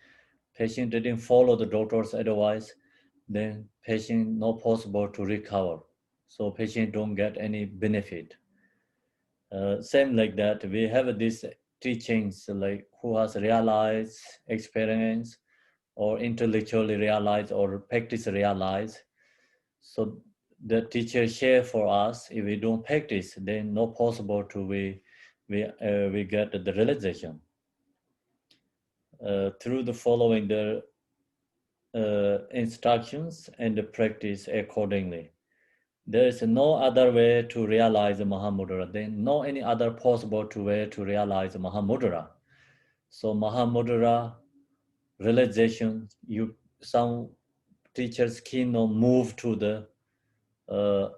Patient didn't follow the doctor's advice, then patient not possible to recover. So patient don't get any benefit. Same like that, we have these teachings like who has realized, experience, or intellectually realized or practice realized. So the teacher share for us. If we don't practice, then not possible to we get the realization. Through the following the instructions and the practice accordingly. There is no other way to realize the Mahamudra. There is no any other possible way to realize the Mahamudra. So Mahamudra realization, some teachers cannot move to the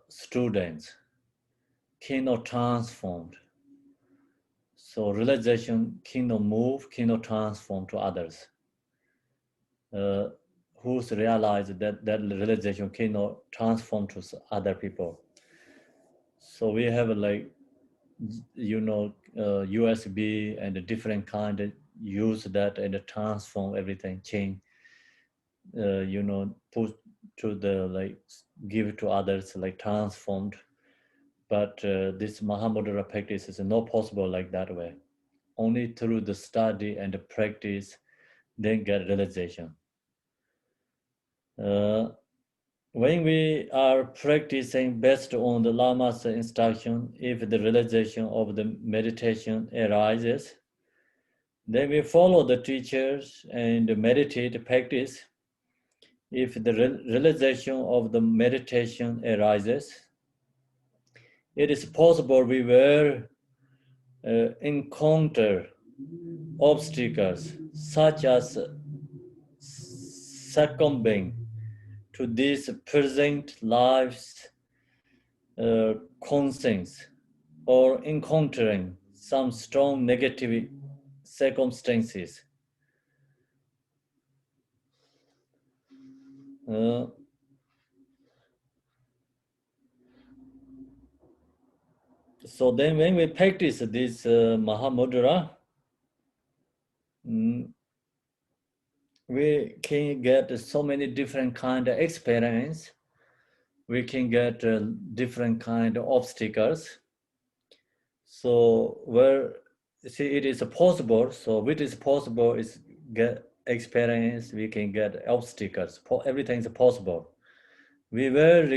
students, cannot transform. So realization cannot move, cannot transform to others. Who's realized that realization cannot transform to other people. So we have like, USB and a different kind of use that and transform everything, change, put to the like, give it to others like transformed. But this Mahamudra practice is not possible like that way. Only through the study and the practice, then get realization. When we are practicing based on the Lama's instruction, if the realization of the meditation arises, then we follow the teachers and meditate, practice. If the realization of the meditation arises, it is possible we will encounter obstacles such as succumbing to this present life's concerns or encountering some strong negative circumstances. So then when we practice this Mahamudra, we can get so many different kind of experience. We can get different kind of obstacles. So where, see, it is possible. So which is possible is get experience, we can get obstacles. Everything is possible. We will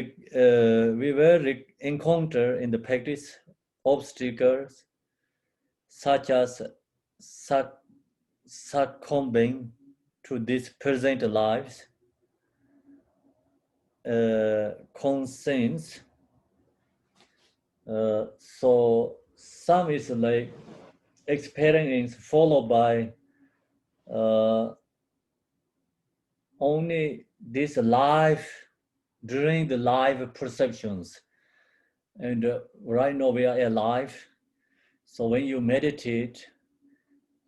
encounter in the practice obstacles such as succumbing to these present lives, concerns. So some is like experience followed by only this life, during the life perceptions. And right now we are alive. So when you meditate,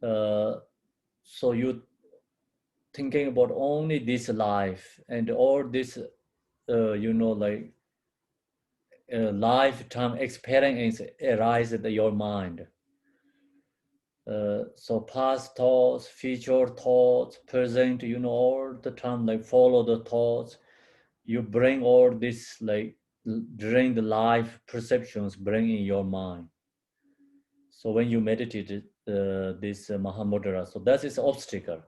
so you thinking about only this life and all this, like lifetime experience arises in your mind. So past thoughts, future thoughts, present, all the time, like follow the thoughts. You bring all this, like during the life perceptions, bring in your mind. So when you meditate this Mahamudra, so that is obstacle.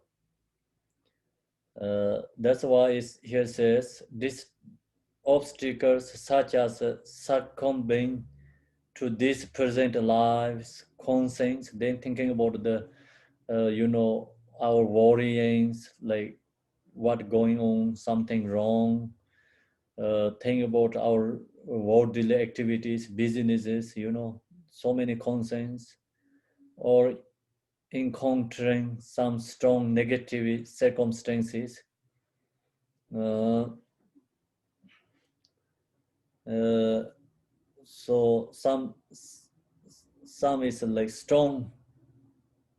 That's why here says these obstacles such as succumbing to this present lives, conscience, then thinking about the, our worryings, like what going on, something wrong, think about our worldly activities, businesses, so many concerns, or encountering some strong negative circumstances. So some is like strong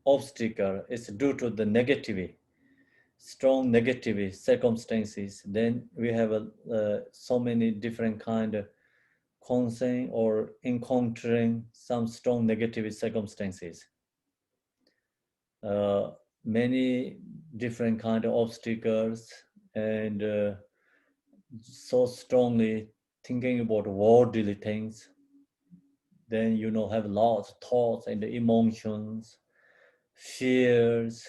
obstacle. It's due to the negativity, strong negative circumstances. Then we have so many different kind of concern or encountering some strong negative circumstances. Many different kind of obstacles, and so strongly thinking about worldly things, then have lots of thoughts and emotions, fears,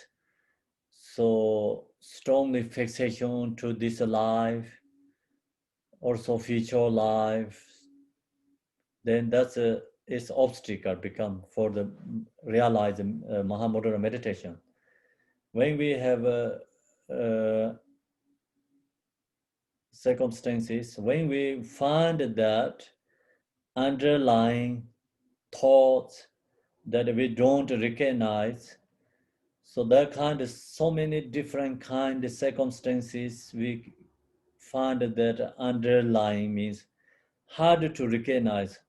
so strongly fixation to this life, also future life, then that's its obstacle become for the realizing Mahamudra meditation. When we have circumstances, when we find that underlying thoughts that we don't recognize, so that kind of so many different kind of circumstances, we find that underlying means hard to recognize.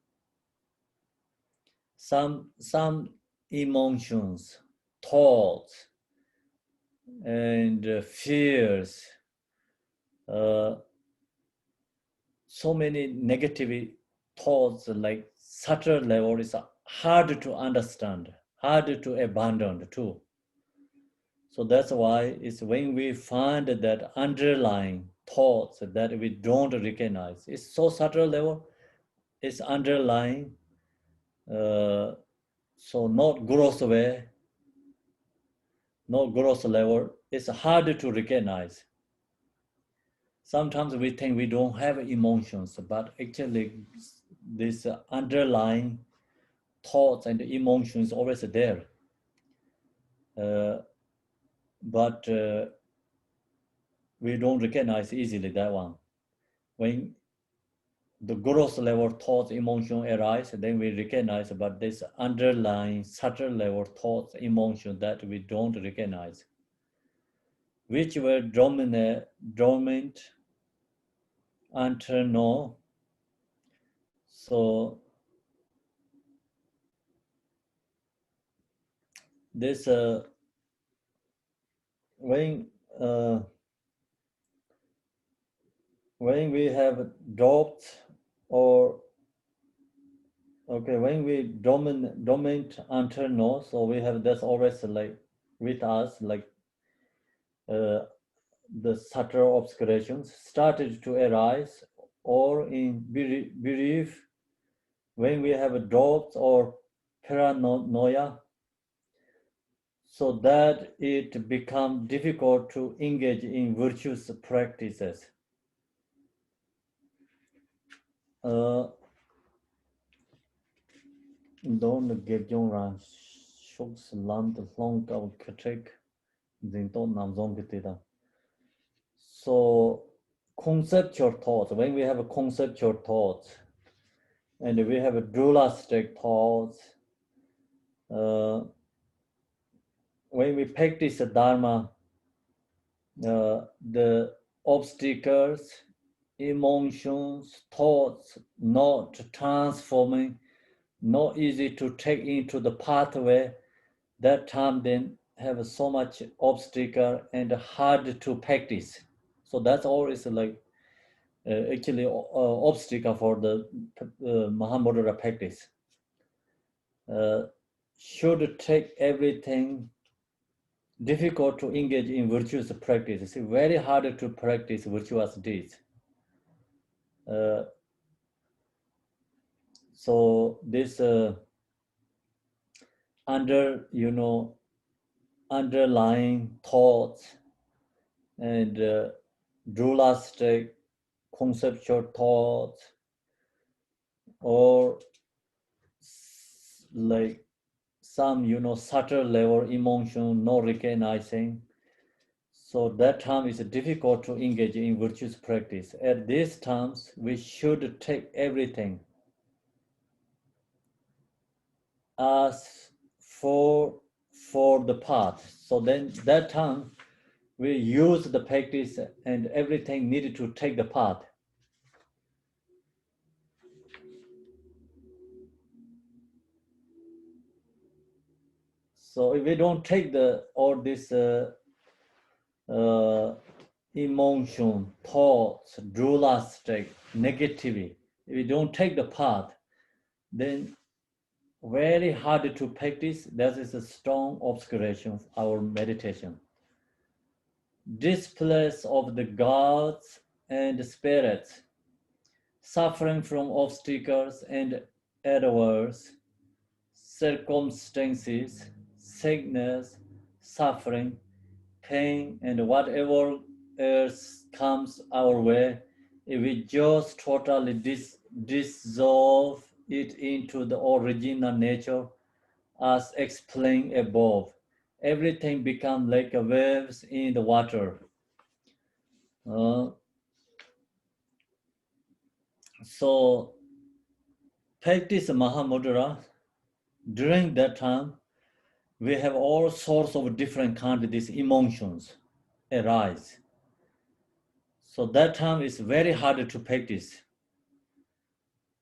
Some emotions, thoughts, and fears, so many negative thoughts, like subtle level, is hard to understand, hard to abandon too. So that's why it's when we find that underlying thoughts that we don't recognize, it's so subtle level, it's underlying, so not gross way, not gross level, it's hard to recognize. Sometimes we think we don't have emotions, but actually this underlying thoughts and emotions always there. But we don't recognize easily that one. When the gross level thoughts, emotion arise, then we recognize, but this underlying subtle level thoughts, emotion that we don't recognize, which were dormant until now. So this when we have dropped, or when we dormant until now, so we have that's always like with us, like the subtle obscurations started to arise, or in belief, when we have doubts or paranoia, so that it becomes difficult to engage in virtuous practices. Don't get your run shocks land long of critic zinto namzong kitida. So conceptual thoughts, when we have a conceptual thoughts, and we have a dualistic thoughts, when we practice the Dharma, the obstacles, emotions, thoughts, not transforming, not easy to take into the pathway, that time then have so much obstacle and hard to practice. So that's always like actually obstacle for the Mahamudra practice. Should take everything difficult to engage in virtuous practice. It's very hard to practice virtuous deeds. So this underlying thoughts and dualistic conceptual thoughts, or like some subtle level emotion not recognizing. So that time is difficult to engage in virtuous practice. At these times, we should take everything as for the path. So then that time, we use the practice and everything needed to take the path. So if we don't take all this emotion, thoughts, dualistic, negativity, if we don't take the path, then very hard to practice. That is a strong obscuration of our meditation. Displace of the gods and spirits, suffering from obstacles and adverse circumstances, sickness, suffering, pain, and whatever else comes our way, if we just totally dissolve it into the original nature as explained above, everything becomes like waves in the water. So practice Mahamudra. During that time, we have all sorts of different kinds of these emotions arise. So that time is very hard to practice.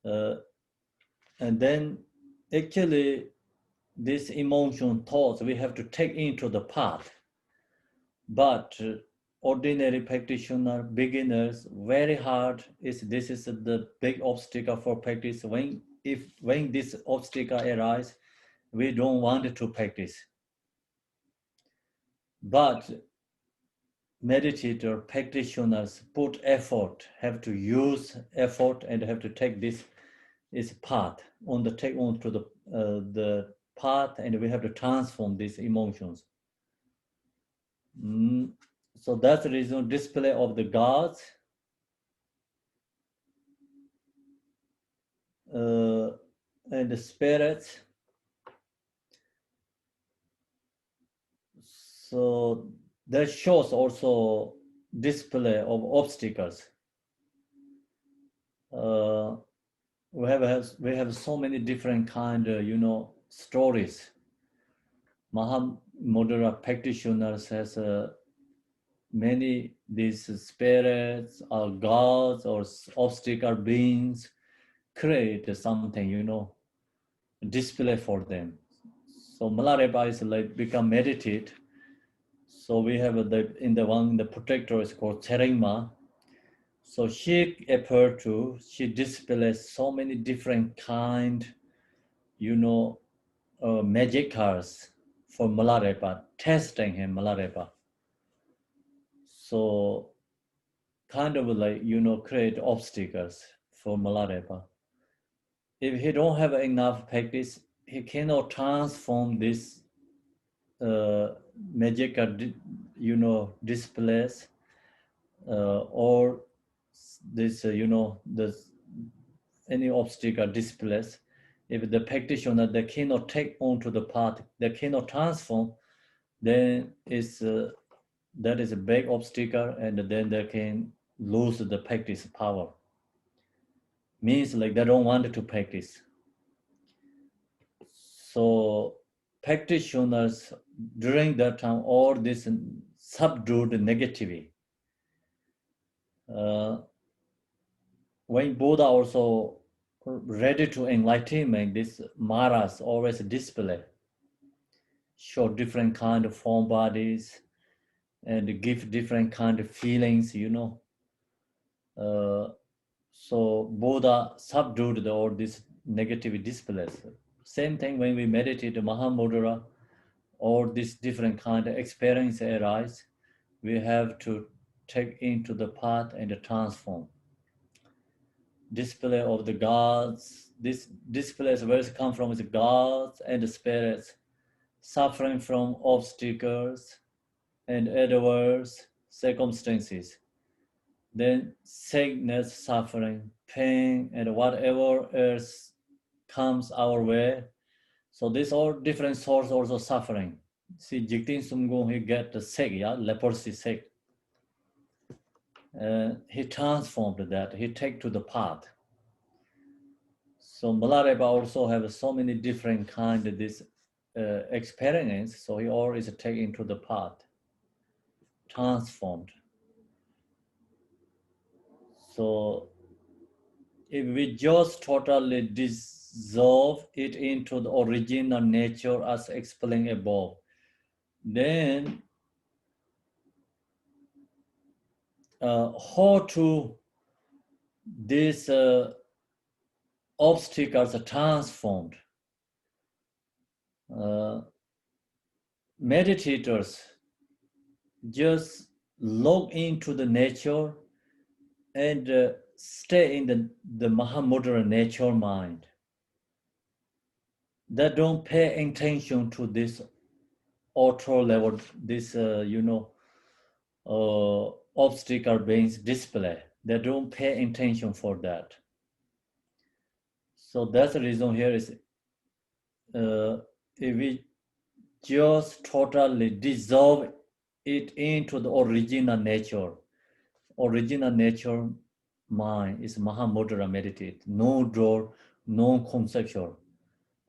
And then actually this emotion thoughts we have to take into the path. But ordinary practitioner, beginners, very hard. This is the big obstacle for practice. When this obstacle arises, we don't want to practice. But meditator, practitioners put effort, have to use effort and have to take this path take onto the path, and we have to transform these emotions. So that's the reason display of the gods and the spirits. So that shows also display of obstacles. We have so many different kind of stories. Mahamudra practitioners has many these spirits or gods or obstacle beings create something display for them. So Malarepa is like become meditate. So we have the protector is called Tserengma. So she displays so many different kind, magic cards for Malarepa, testing him, Malarepa. So kind of like, create obstacles for Malarepa. If he don't have enough practice, he cannot transform this magic card, displays or this, any obstacle displays. If the practitioner, they cannot take onto the path, they cannot transform, then that is a big obstacle, and then they can lose the practice power. Means like they don't want to practice. So practitioners during that time, all this subdued negativity. When Buddha also ready to enlightenment, this Maras always display. show different kind of form bodies, and give different kind of feelings, you know. So Buddha subdued all these negative displays. Same thing when we meditate Mahamudra, all these different kind of experience arise, we have to take into the path and transform. Display of the gods, this displays where it come from is gods and the spirits, suffering from obstacles and adverse circumstances. Then sickness, suffering, pain, and whatever else comes our way. So these all different sources also suffering. See, Jigtin Sumgung, he get sick, yeah, leprosy sick. He transformed that, he take to the path. So Milarepa also have so many different kind of this experience, so he always take into the path, transformed. So if we just totally dissolve it into the original nature as explained above, then how to these obstacles are transformed. Meditators just log into the nature and stay in the Mahamudra nature mind. They don't pay attention to this auto level, this, obstacle beings display. They don't pay attention for that. So that's the reason here is if we just totally dissolve it into the original nature mind is Mahamudra meditate, no door, no conceptual,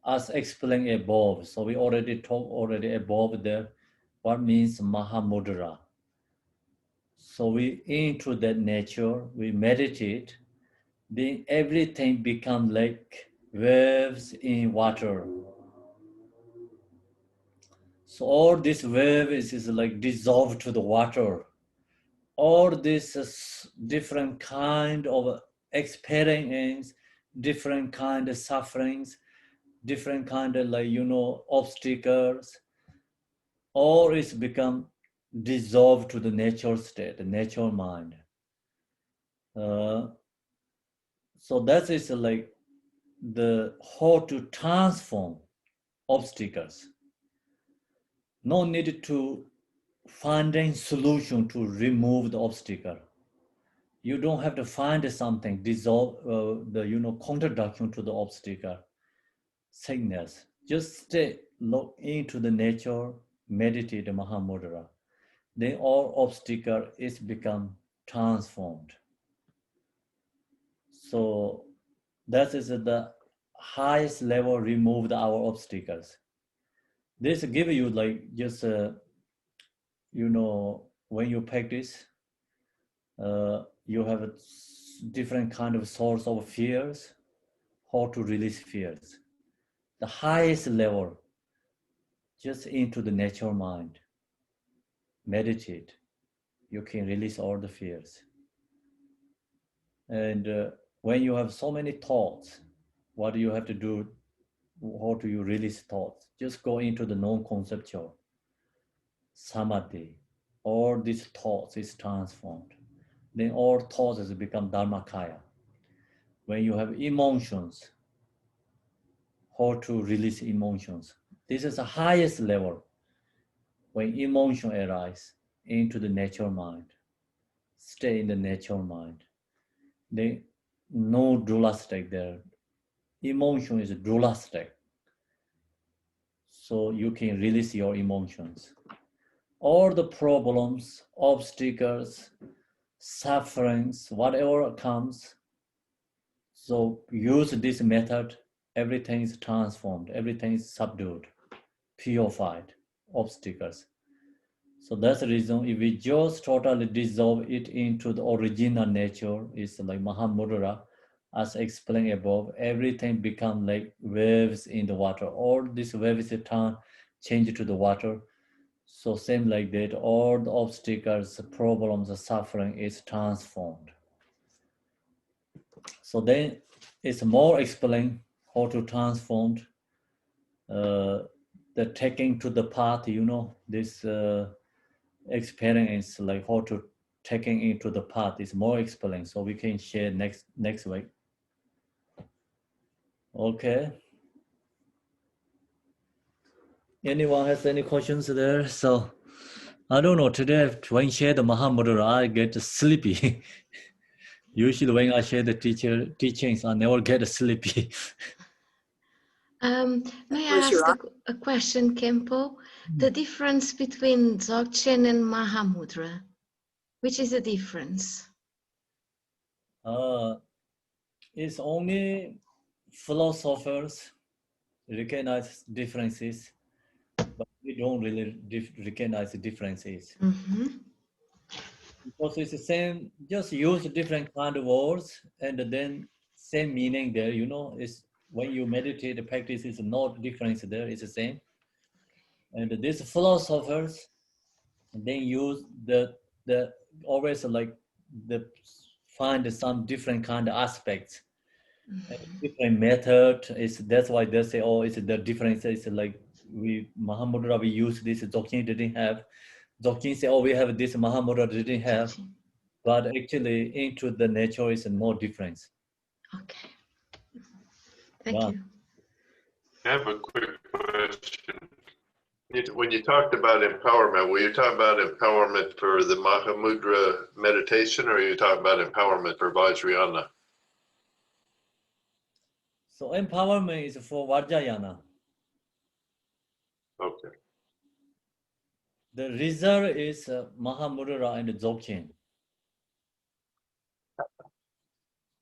as explained above. So we already talked above there, what means Mahamudra. So we into that nature, we meditate, then everything becomes like waves in water. So all this waves is like dissolved to the water. All this different kind of experience, different kind of sufferings, different kind of obstacles, all is become dissolved to the nature state, the nature mind. So that is like the how to transform obstacles. No need to find a solution to remove the obstacle. You don't have to find something, dissolve the contradiction to the obstacle, sickness. Just stay, look into the nature, meditate the Mahamudra. Then all obstacle is become transformed. So that is the highest level, remove our obstacles. This give you like just when you practice, you have a different kind of source of fears, how to release fears. The highest level, just into the nature mind. Meditate, you can release all the fears. And when you have so many thoughts, what do you have to do? How do you release thoughts? Just go into the non-conceptual samadhi. All these thoughts is transformed. Then all thoughts has become dharmakaya. When you have emotions, how to release emotions. This is the highest level. When emotion arises into the nature mind, stay in the nature mind. Then no dualistic there. Emotion is dualistic. So you can release your emotions. All the problems, obstacles, sufferings, whatever comes, so use this method, everything is transformed, everything is subdued, purified, obstacles. So that's the reason if we just totally dissolve it into the original nature, it's like Mahamudra, as explained above, everything become like waves in the water. All these waves turn change to the water. So same like that, all the obstacles, problems, suffering is transformed. So then it's more explain how to transform the taking to the path, you know, this experience, like how to taking into the path is more explained. So we can share next week. Okay. Anyone has any questions there? So I don't know, today when I share the Mahamudra, I get sleepy. Usually when I share the teachings, I never get sleepy. May I ask a question, Kempo? The difference between Dzogchen and Mahamudra, which is the difference? It's only philosophers recognize differences, but we don't really recognize the differences. Mm-hmm. Because it's the same, just use different kind of words and then same meaning there, you know, it's when you meditate, the practice is no difference there, it's the same. And these philosophers, they use the always like the find some different kind of aspects. Different method is, that's why they say, oh, it's the difference. It's like Mahamudra, we use this, Dzogchen didn't have. Dzogchen say, oh, we have this, Mahamudra didn't have. But actually, into the nature is no difference. Okay. Thank you. I have a quick question. When you talked about empowerment, were you talking about empowerment for the Mahamudra meditation, or are you talking about empowerment for Vajrayana? So empowerment is for Vajrayana. Okay. The result is Mahamudra and Dzogchen.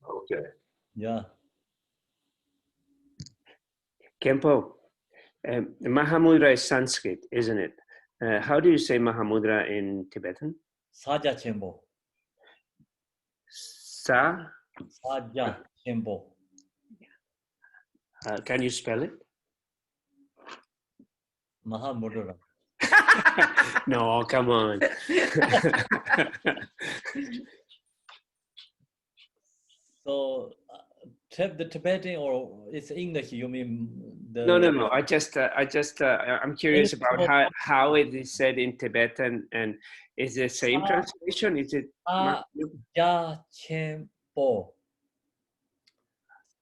Okay. Yeah. Kempo, Mahamudra is Sanskrit, isn't it? How do you say Mahamudra in Tibetan? Saja Chembo. Saja Chembo. Can you spell it? Mahamudra. No, come on. So the Tibetan or it's English, you mean the... No. I'm curious about how it is said in Tibetan, and is the same translation? Is it? Saja Chembo.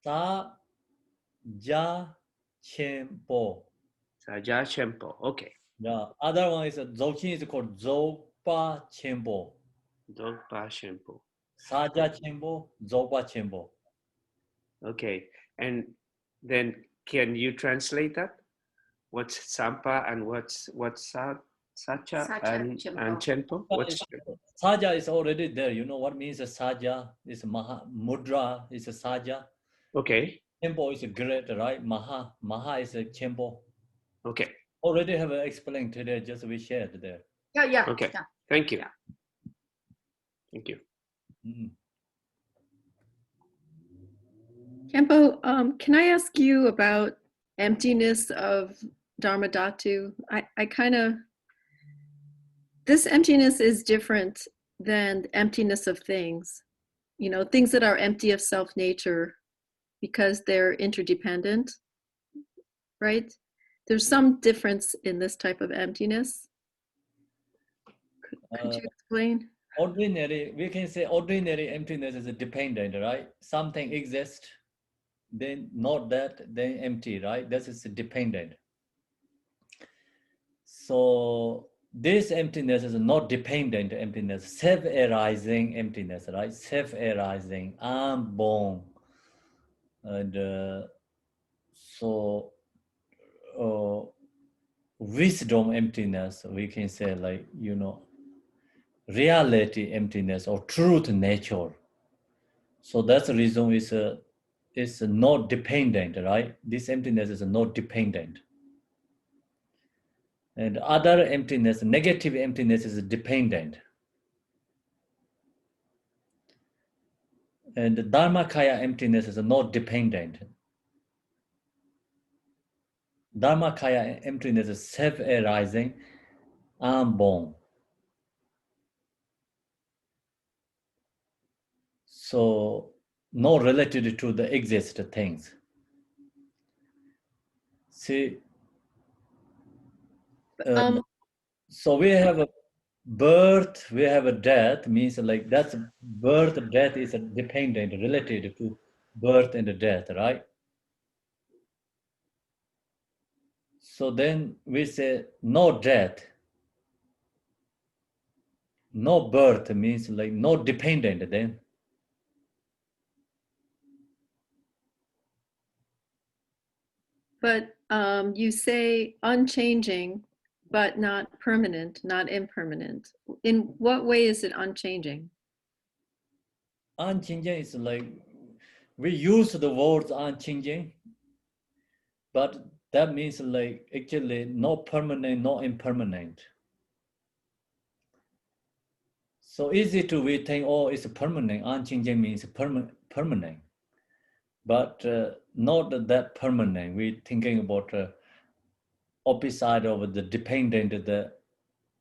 Saja Chembo. Saja Chempo. Okay. Yeah. Other one is Dzogchen is called Dzogpa Chembo. Dzogpa Chempo. Saja Chembo, Dzogpa Chembo. Okay, and then can you translate that? What's Sampa and what's Sacha and Chempo? Saja is already there. You know what means a Saja? Is Mudra is a Saja. Okay. Chempo is a great, right? Maha is a Chempo. Okay. Already have explained today, just we shared there. Yeah. Okay. Yeah. Thank you. Thank you. Kempo, can I ask you about emptiness of Dharma Dhatu? I kind of, this emptiness is different than the emptiness of things, you know, things that are empty of self-nature because they're interdependent, right? There's some difference in this type of emptiness. Could you explain? Ordinary, we can say ordinary emptiness is dependent, right? Something exists, then not that, then empty, right? This is dependent. So this emptiness is not dependent emptiness, self-arising emptiness, right? Self-arising, I'm born. And so wisdom emptiness, we can say, like, you know, reality emptiness or truth nature. So that's the reason it's not dependent, right? This emptiness is not dependent. And other emptiness, negative emptiness is dependent. And the Dharmakaya emptiness is not dependent. Dharmakaya emptiness is self-arising, unborn. So not related to the exist things. See, so we have a birth, we have a death, means like that's birth, death is dependent, related to birth and death, right? So then we say no death, no birth means like no dependent then. But you say unchanging, but not permanent, not impermanent. In what way is it unchanging? Unchanging is like, we use the words unchanging, but that means like actually no permanent, no impermanent. So easy to we think, oh, it's permanent. Unchanging means permanent, but not that permanent. We're thinking about opposite of the dependent, the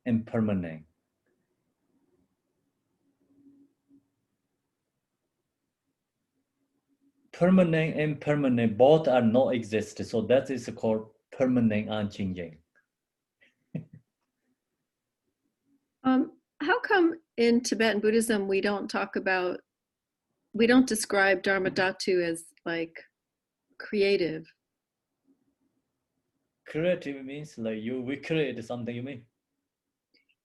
impermanent. Permanent, impermanent, both are not exist. So that is called permanent, unchanging. How come in Tibetan Buddhism we don't describe Dharma Dhatu as like creative? Creative means like we create something, you mean?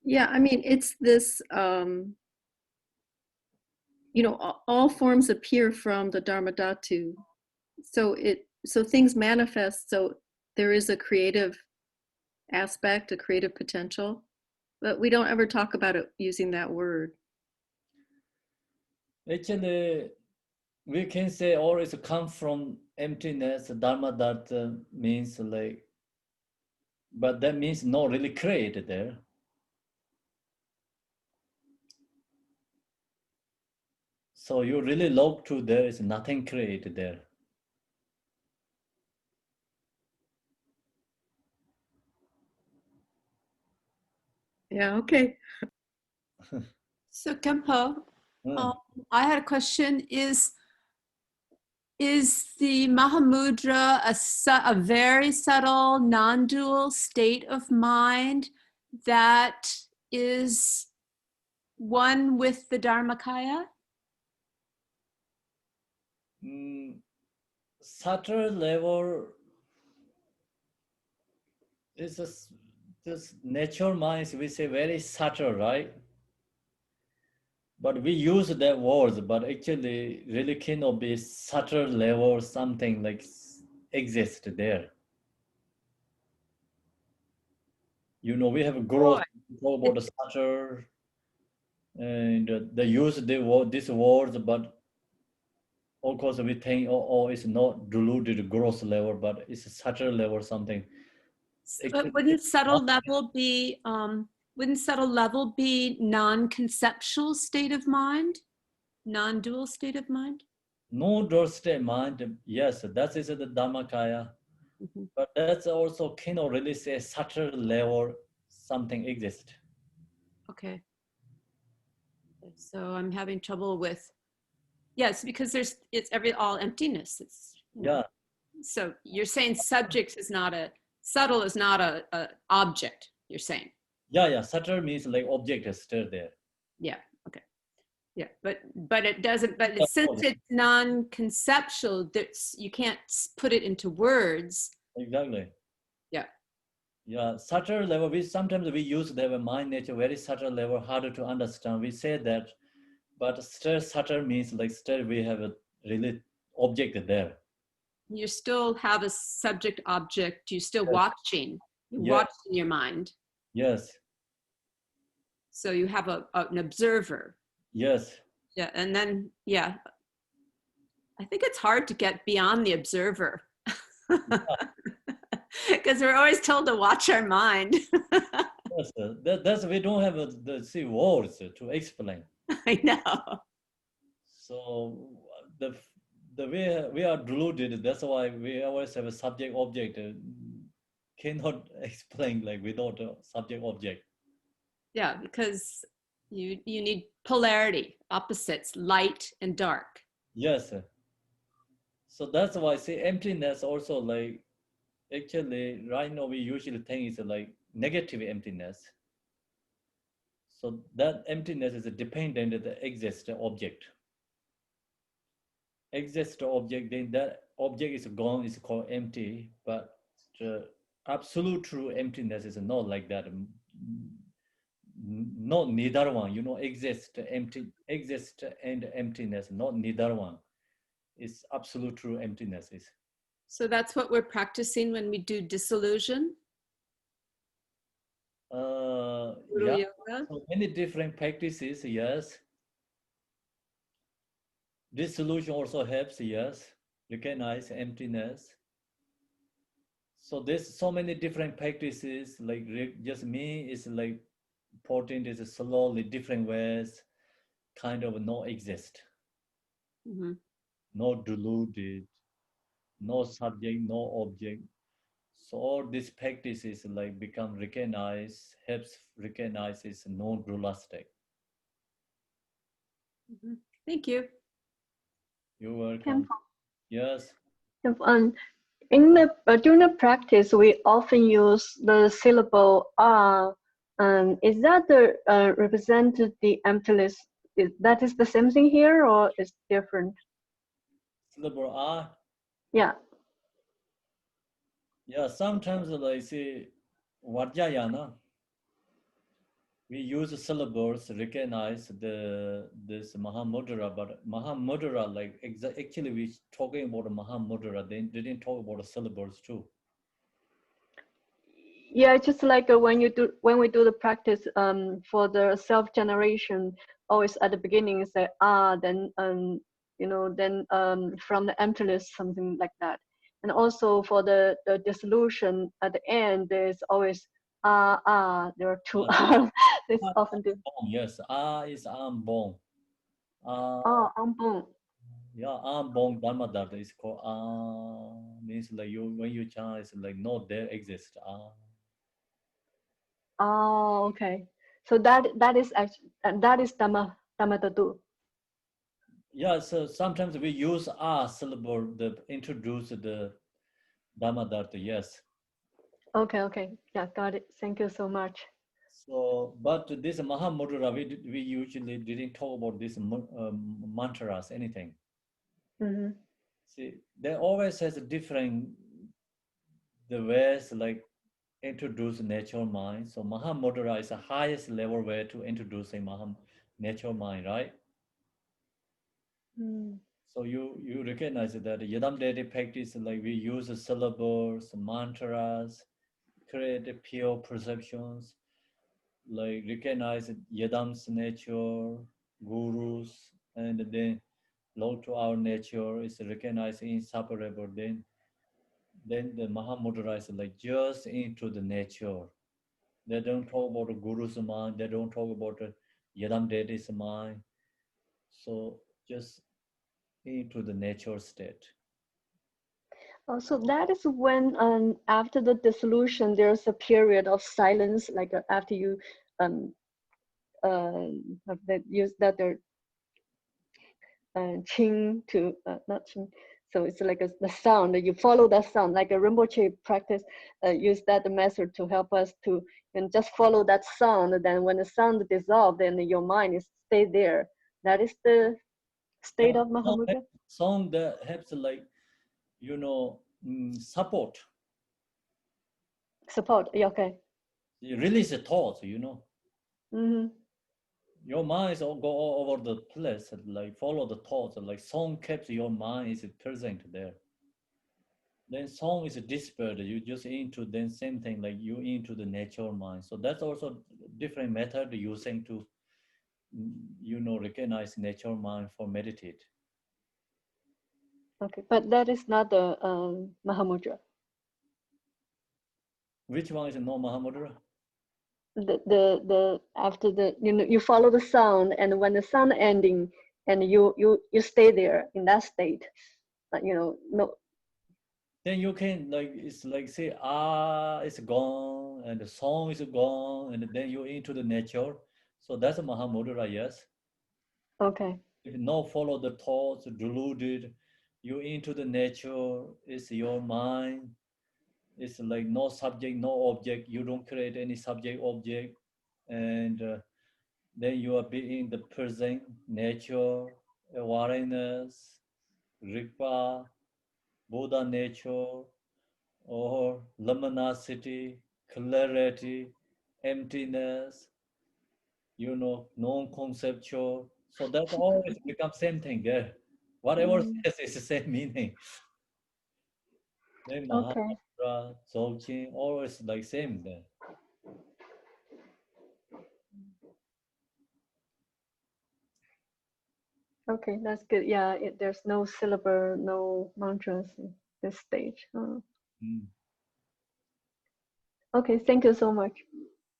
Yeah, I mean, it's this, you know, all forms appear from the Dharma Dhatu. So things manifest, so there is a creative aspect, a creative potential, but we don't ever talk about it using that word. Actually, we can say, or it's come from emptiness, Dharma that means like, but that means not really created there. So you really look to there is nothing created there. Yeah, okay. So Kempo, I had a question. Is the Mahamudra a very subtle, non-dual state of mind that is one with the Dharmakaya? Subtle level is this natural minds, we say very subtle, right? But we use that words, but actually really cannot be subtle level, something like exist there. You know, we have a growth, talk about the subtle, and they use these words, but of course we think, oh, it's not diluted gross level, but it's a subtle level, something. But wouldn't subtle level be non-conceptual state of mind, non-dual state of mind? No dual state mind, yes, that is the Dhammakaya. But that's also cannot really say subtle level something exists. Okay. So I'm having trouble with, yes, because it's all emptiness. It's, yeah. So you're saying subject is not subtle is not a object, you're saying? Yeah, subtle means like object is still there. Yeah, okay. Yeah, but it doesn't, since it's non-conceptual, you can't put it into words. Exactly. Yeah. Yeah, subtle level, sometimes we use the mind nature, very subtle level, harder to understand. We say that, but still subtle means like still we have a really object there. You still have a subject object, you're still watching. You Yes. watch in your mind. Yes. So you have an observer. Yes. Yeah, and then, yeah. I think it's hard to get beyond the observer. Because we're always told to watch our mind. Yes, that's we don't have the words to explain. I know. So the way we are deluded, that's why we always have a subject object. cannot explain like without a subject object. Yeah, because you need polarity, opposites, light and dark. Yes. So that's why I say emptiness also like, actually right now we usually think it's like negative emptiness. So that emptiness is dependent on the exist object. Exist object, then that object is gone, is called empty, but the absolute true emptiness is not like that. Not neither one, you know, exist, empty, exist and emptiness, not neither one. It's absolute true emptiness. Is So that's what we're practicing when we do disillusion. yeah, Yoga. so many different practices, yes. This solution also helps, yes, recognize emptiness. So there's so many different practices, like just me is like important is slowly different ways, kind of no exist, no deluded, no subject, no object. So all these practices like become recognized, helps recognize is non-dualistic. Thank you. You're welcome. Yes. In the during the practice, we often use the syllable "ah." Is that the represented the emptiness? That is the same thing here, or is different? Syllable "ah." Yeah. Yeah. Sometimes like say Vajrayana, we use syllables recognize this Mahamudra, but Mahamudra like actually we talking about Mahamudra. They didn't talk about the syllables too. Yeah, it's just like when we do the practice for the self generation, always at the beginning say "ah," then you know, then from the emptiness, something like that. And also for the dissolution at the end, there's always "ah, ah." There are two "ah." This often do. Yes, "ah" is "ambon." Oh, "ambon." Yeah, "ambon Dharmadharta" is called means like you when you chant it's like no there exists. Oh, okay. So that is actually that is Dhammadhatu. Yeah, so sometimes we use syllable to introduce the Dhammadharta, yes. Okay. Yeah, got it. Thank you so much. So, but this Mahamudra, we usually didn't talk about this mantras, anything. Mm-hmm. See, they always has a different, the ways like introduce natural mind. So Mahamudra is the highest level way to introduce a natural mind, right? So you recognize that Yadam Deity practice, like we use syllables, mantras, create pure perceptions, like recognize Yadam's nature, gurus, and then low to our nature is recognized inseparable. Then the Mahamudra is like just into the nature. They don't talk about the guru's mind. They don't talk about the Yadam Deity's mind. So just into the nature state. So that is when after the dissolution, there's a period of silence, like after you have that use that they're ching to not ching. So it's like the sound, you follow that sound, like a Rinpoche practice, use that method to help us to and just follow that sound. And then when the sound dissolves, then your mind is stay there. That is the state of Mahamudra. Sound that helps like, you know, support. Support, yeah, okay. You release the thoughts, you know. Mm-hmm. Your mind go all over the place, like follow the thoughts, like song keeps your mind is present there. Then song is dispersed, you just into, then same thing, like you into the natural mind. So that's also different method using to, you know, recognize natural mind for meditate. Okay, but that is not the Mahamudra. Which one is no Mahamudra? The after the you follow the sound, and when the sound ending, and you stay there in that state, you know, no. then you can like, it's like say, it's gone, and the song is gone, and then you into the nature. So that's a Mahamudra, yes. Okay. If no follow the thoughts, deluded, you into the nature, it's your mind. It's like no subject, no object. You don't create any subject, object. And then you are being the present, nature, awareness, Rigpa, Buddha nature, or luminosity, clarity, emptiness, you know, non-conceptual. So that always becomes same thing. Yeah. Whatever says is the same meaning. Then Okay. Mahamudra, Dzogchen, always like same there. Okay, that's good. Yeah, there's no syllable, no mantras in this stage. Okay, thank you so much.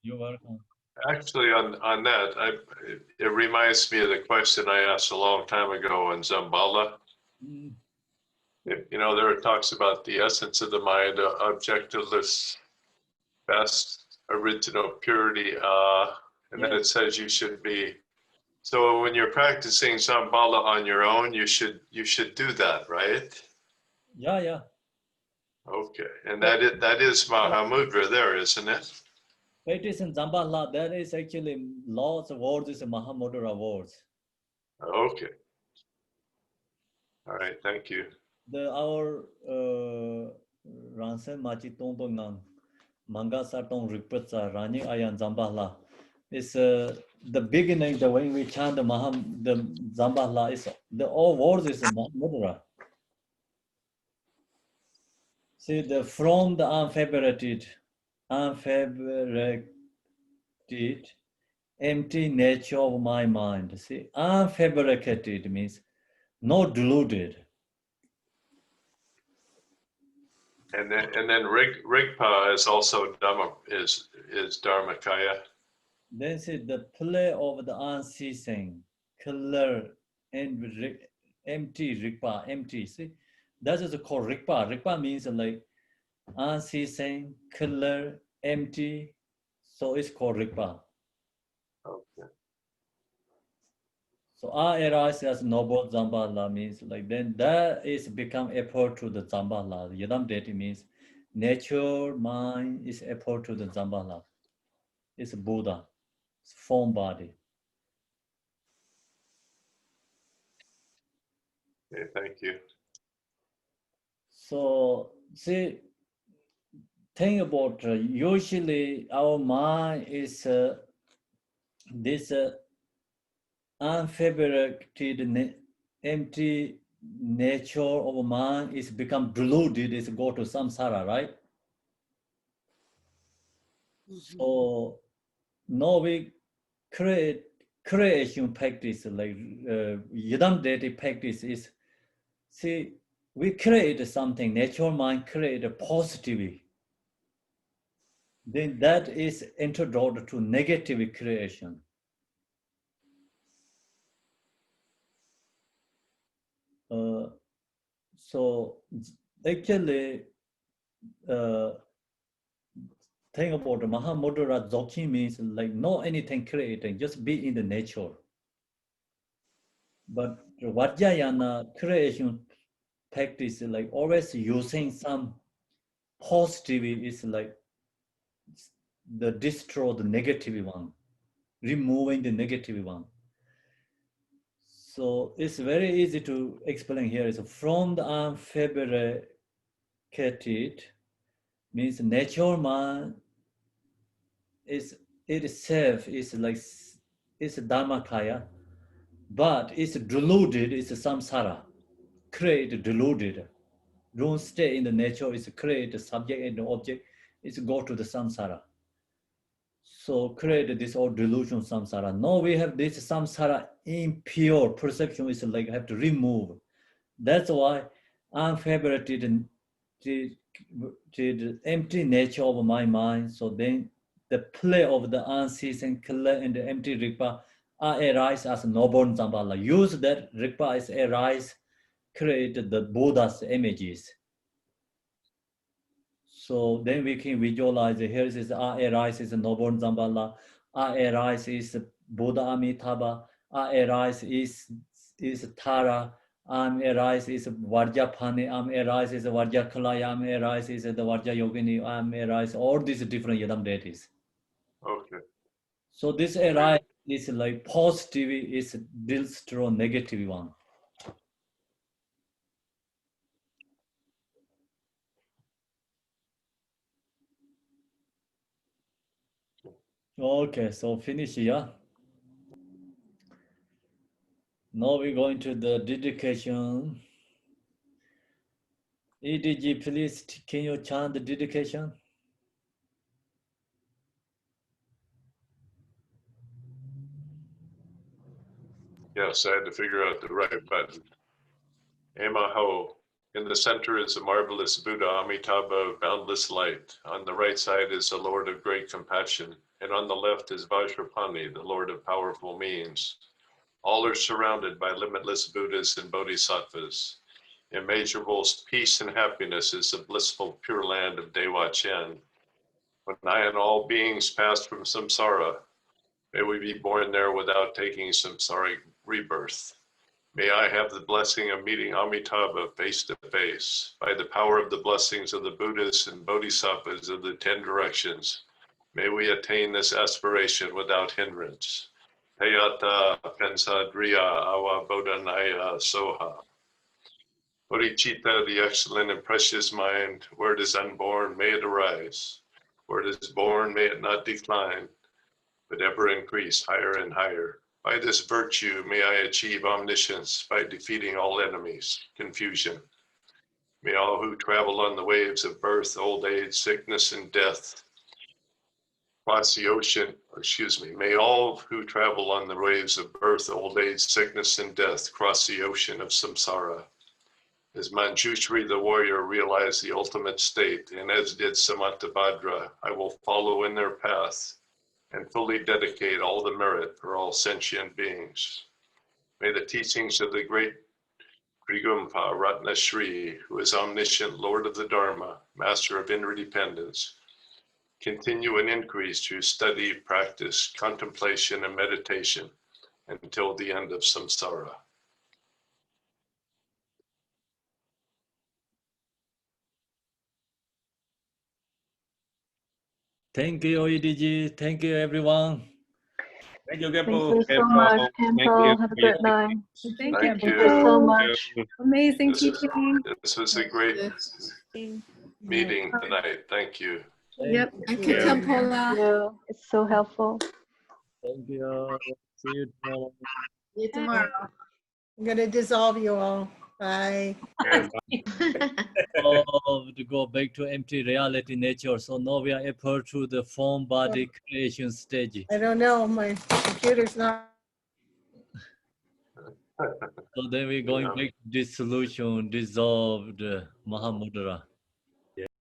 You're welcome. Actually, on that, it reminds me of the question I asked a long time ago in Zambala. You know, there it talks about the essence of the mind, objectiveless, best, original purity, and then it says you should be. So when you're practicing Zambala on your own, you should do that, right? Yeah, yeah. Okay, and that is Mahamudra there, isn't it? It is in Zambala. That is actually lots of words is Mahamudra words. Okay. All right, thank you. Our Ransen Machi Tongtongang Manga Satong Ripatsa Rani Ayan Zambala is the beginning, the way we chant the Zambala is the all words is Mahamudra. See the from the unfabricated, empty nature of my mind. See, unfabricated means not deluded. And then Rigpa is also is Dharmakaya. Then see the play of the unceasing, color and empty Rigpa, empty. See, that is called Rigpa. Rigpa means like unceasing, color, empty. So it's called Rigpa. Okay. So arise as noble Zambala means like then that is become effort to the Zambala. Yadam Deti means nature, mind is effort to the Zambala. It's Buddha, it's form body. Okay, thank you. So see, think about usually our mind is this unfabricated, empty nature of mind is become deluded, is go to samsara, right? So now we creation practice, like Yidam Deity practice is, see, we create something, natural mind create a positivity. Then that is introduced to negative creation. So actually, thing about the Mahamudra Dzogchen means like no anything creating, just be in the nature. But Vajrayana creation practice like always using some positivity is like the destroy the negative one, removing the negative one. So it's very easy to explain here. Is from the unfabricated means natural mind is itself is like it's Dharmakaya, but it's deluded, it's samsara, create deluded. Don't stay in the nature, it's create the subject and the object, it's go to the samsara. So create this all delusion samsara. Now we have this samsara impure perception is like have to remove. That's why unfabricated the empty nature of my mind. So then the play of the unceasing color and the empty Rigpa are arise as noble Zambala. Use that Rigpa as arise, create the Buddha's images. So then we can visualize, here is arise is Nobon Zambala, arise is Buddha Amitabha, arise is Tara, arise is Varjapani, arise is Varjakalaya, arise is the Varja Yogini, arise, all these different Yadam deities. Okay. So this arise is like positive, is deals to negative one. Okay, so finish here. Now we're going to the dedication. EDG, please, can you chant the dedication? Yes, I had to figure out the right button. Emaho. In the center is a marvelous Buddha Amitabha of boundless light. On the right side is the Lord of great compassion, and on the left is Vajrapani, the Lord of powerful means. All are surrounded by limitless Buddhas and Bodhisattvas. Immeasurable peace and happiness is the blissful pure land of Dewa Chen. When I and all beings pass from samsara, may we be born there without taking samsaric rebirth. May I have the blessing of meeting Amitabha face to face. By the power of the blessings of the Buddhas and Bodhisattvas of the 10 directions, may we attain this aspiration without hindrance. Teyata Pensadriya Awa Bodhanaya Soha. Bodhicitta, the excellent and precious mind, where it is unborn, may it arise. Where it is born, may it not decline, but ever increase higher and higher. By this virtue, may I achieve omniscience by defeating all enemies, confusion. May all who travel on the waves of birth, old age, sickness, and death cross the ocean, may all who travel on the waves of birth, old age, sickness, and death cross the ocean of samsara. As Manjushri the warrior realized the ultimate state, and as did Samantabhadra, I will follow in their path and fully dedicate all the merit for all sentient beings. May the teachings of the great Trigumpa Ratna Shri, who is omniscient Lord of the Dharma, Master of Interdependence, continue and increase through study, practice, contemplation, and meditation until the end of samsara. Thank you, EDG. Thank you, everyone. Thank you, Thank Kepo. you so much, Thank Temple. you. Have a great night. Thank Thank you. Thank you so much. Amazing This is- teaching. This was a great meeting tonight. Thank you. Yep. Thank Good you. temple. Thank you. It's so helpful. Thank you. See you tomorrow. See you tomorrow. I'm gonna dissolve you all. Bye. To go back to empty reality nature. So now we are able to the form body creation stage. I don't know, my computer's not. So then we're going back to dissolution, dissolved Mahamudra.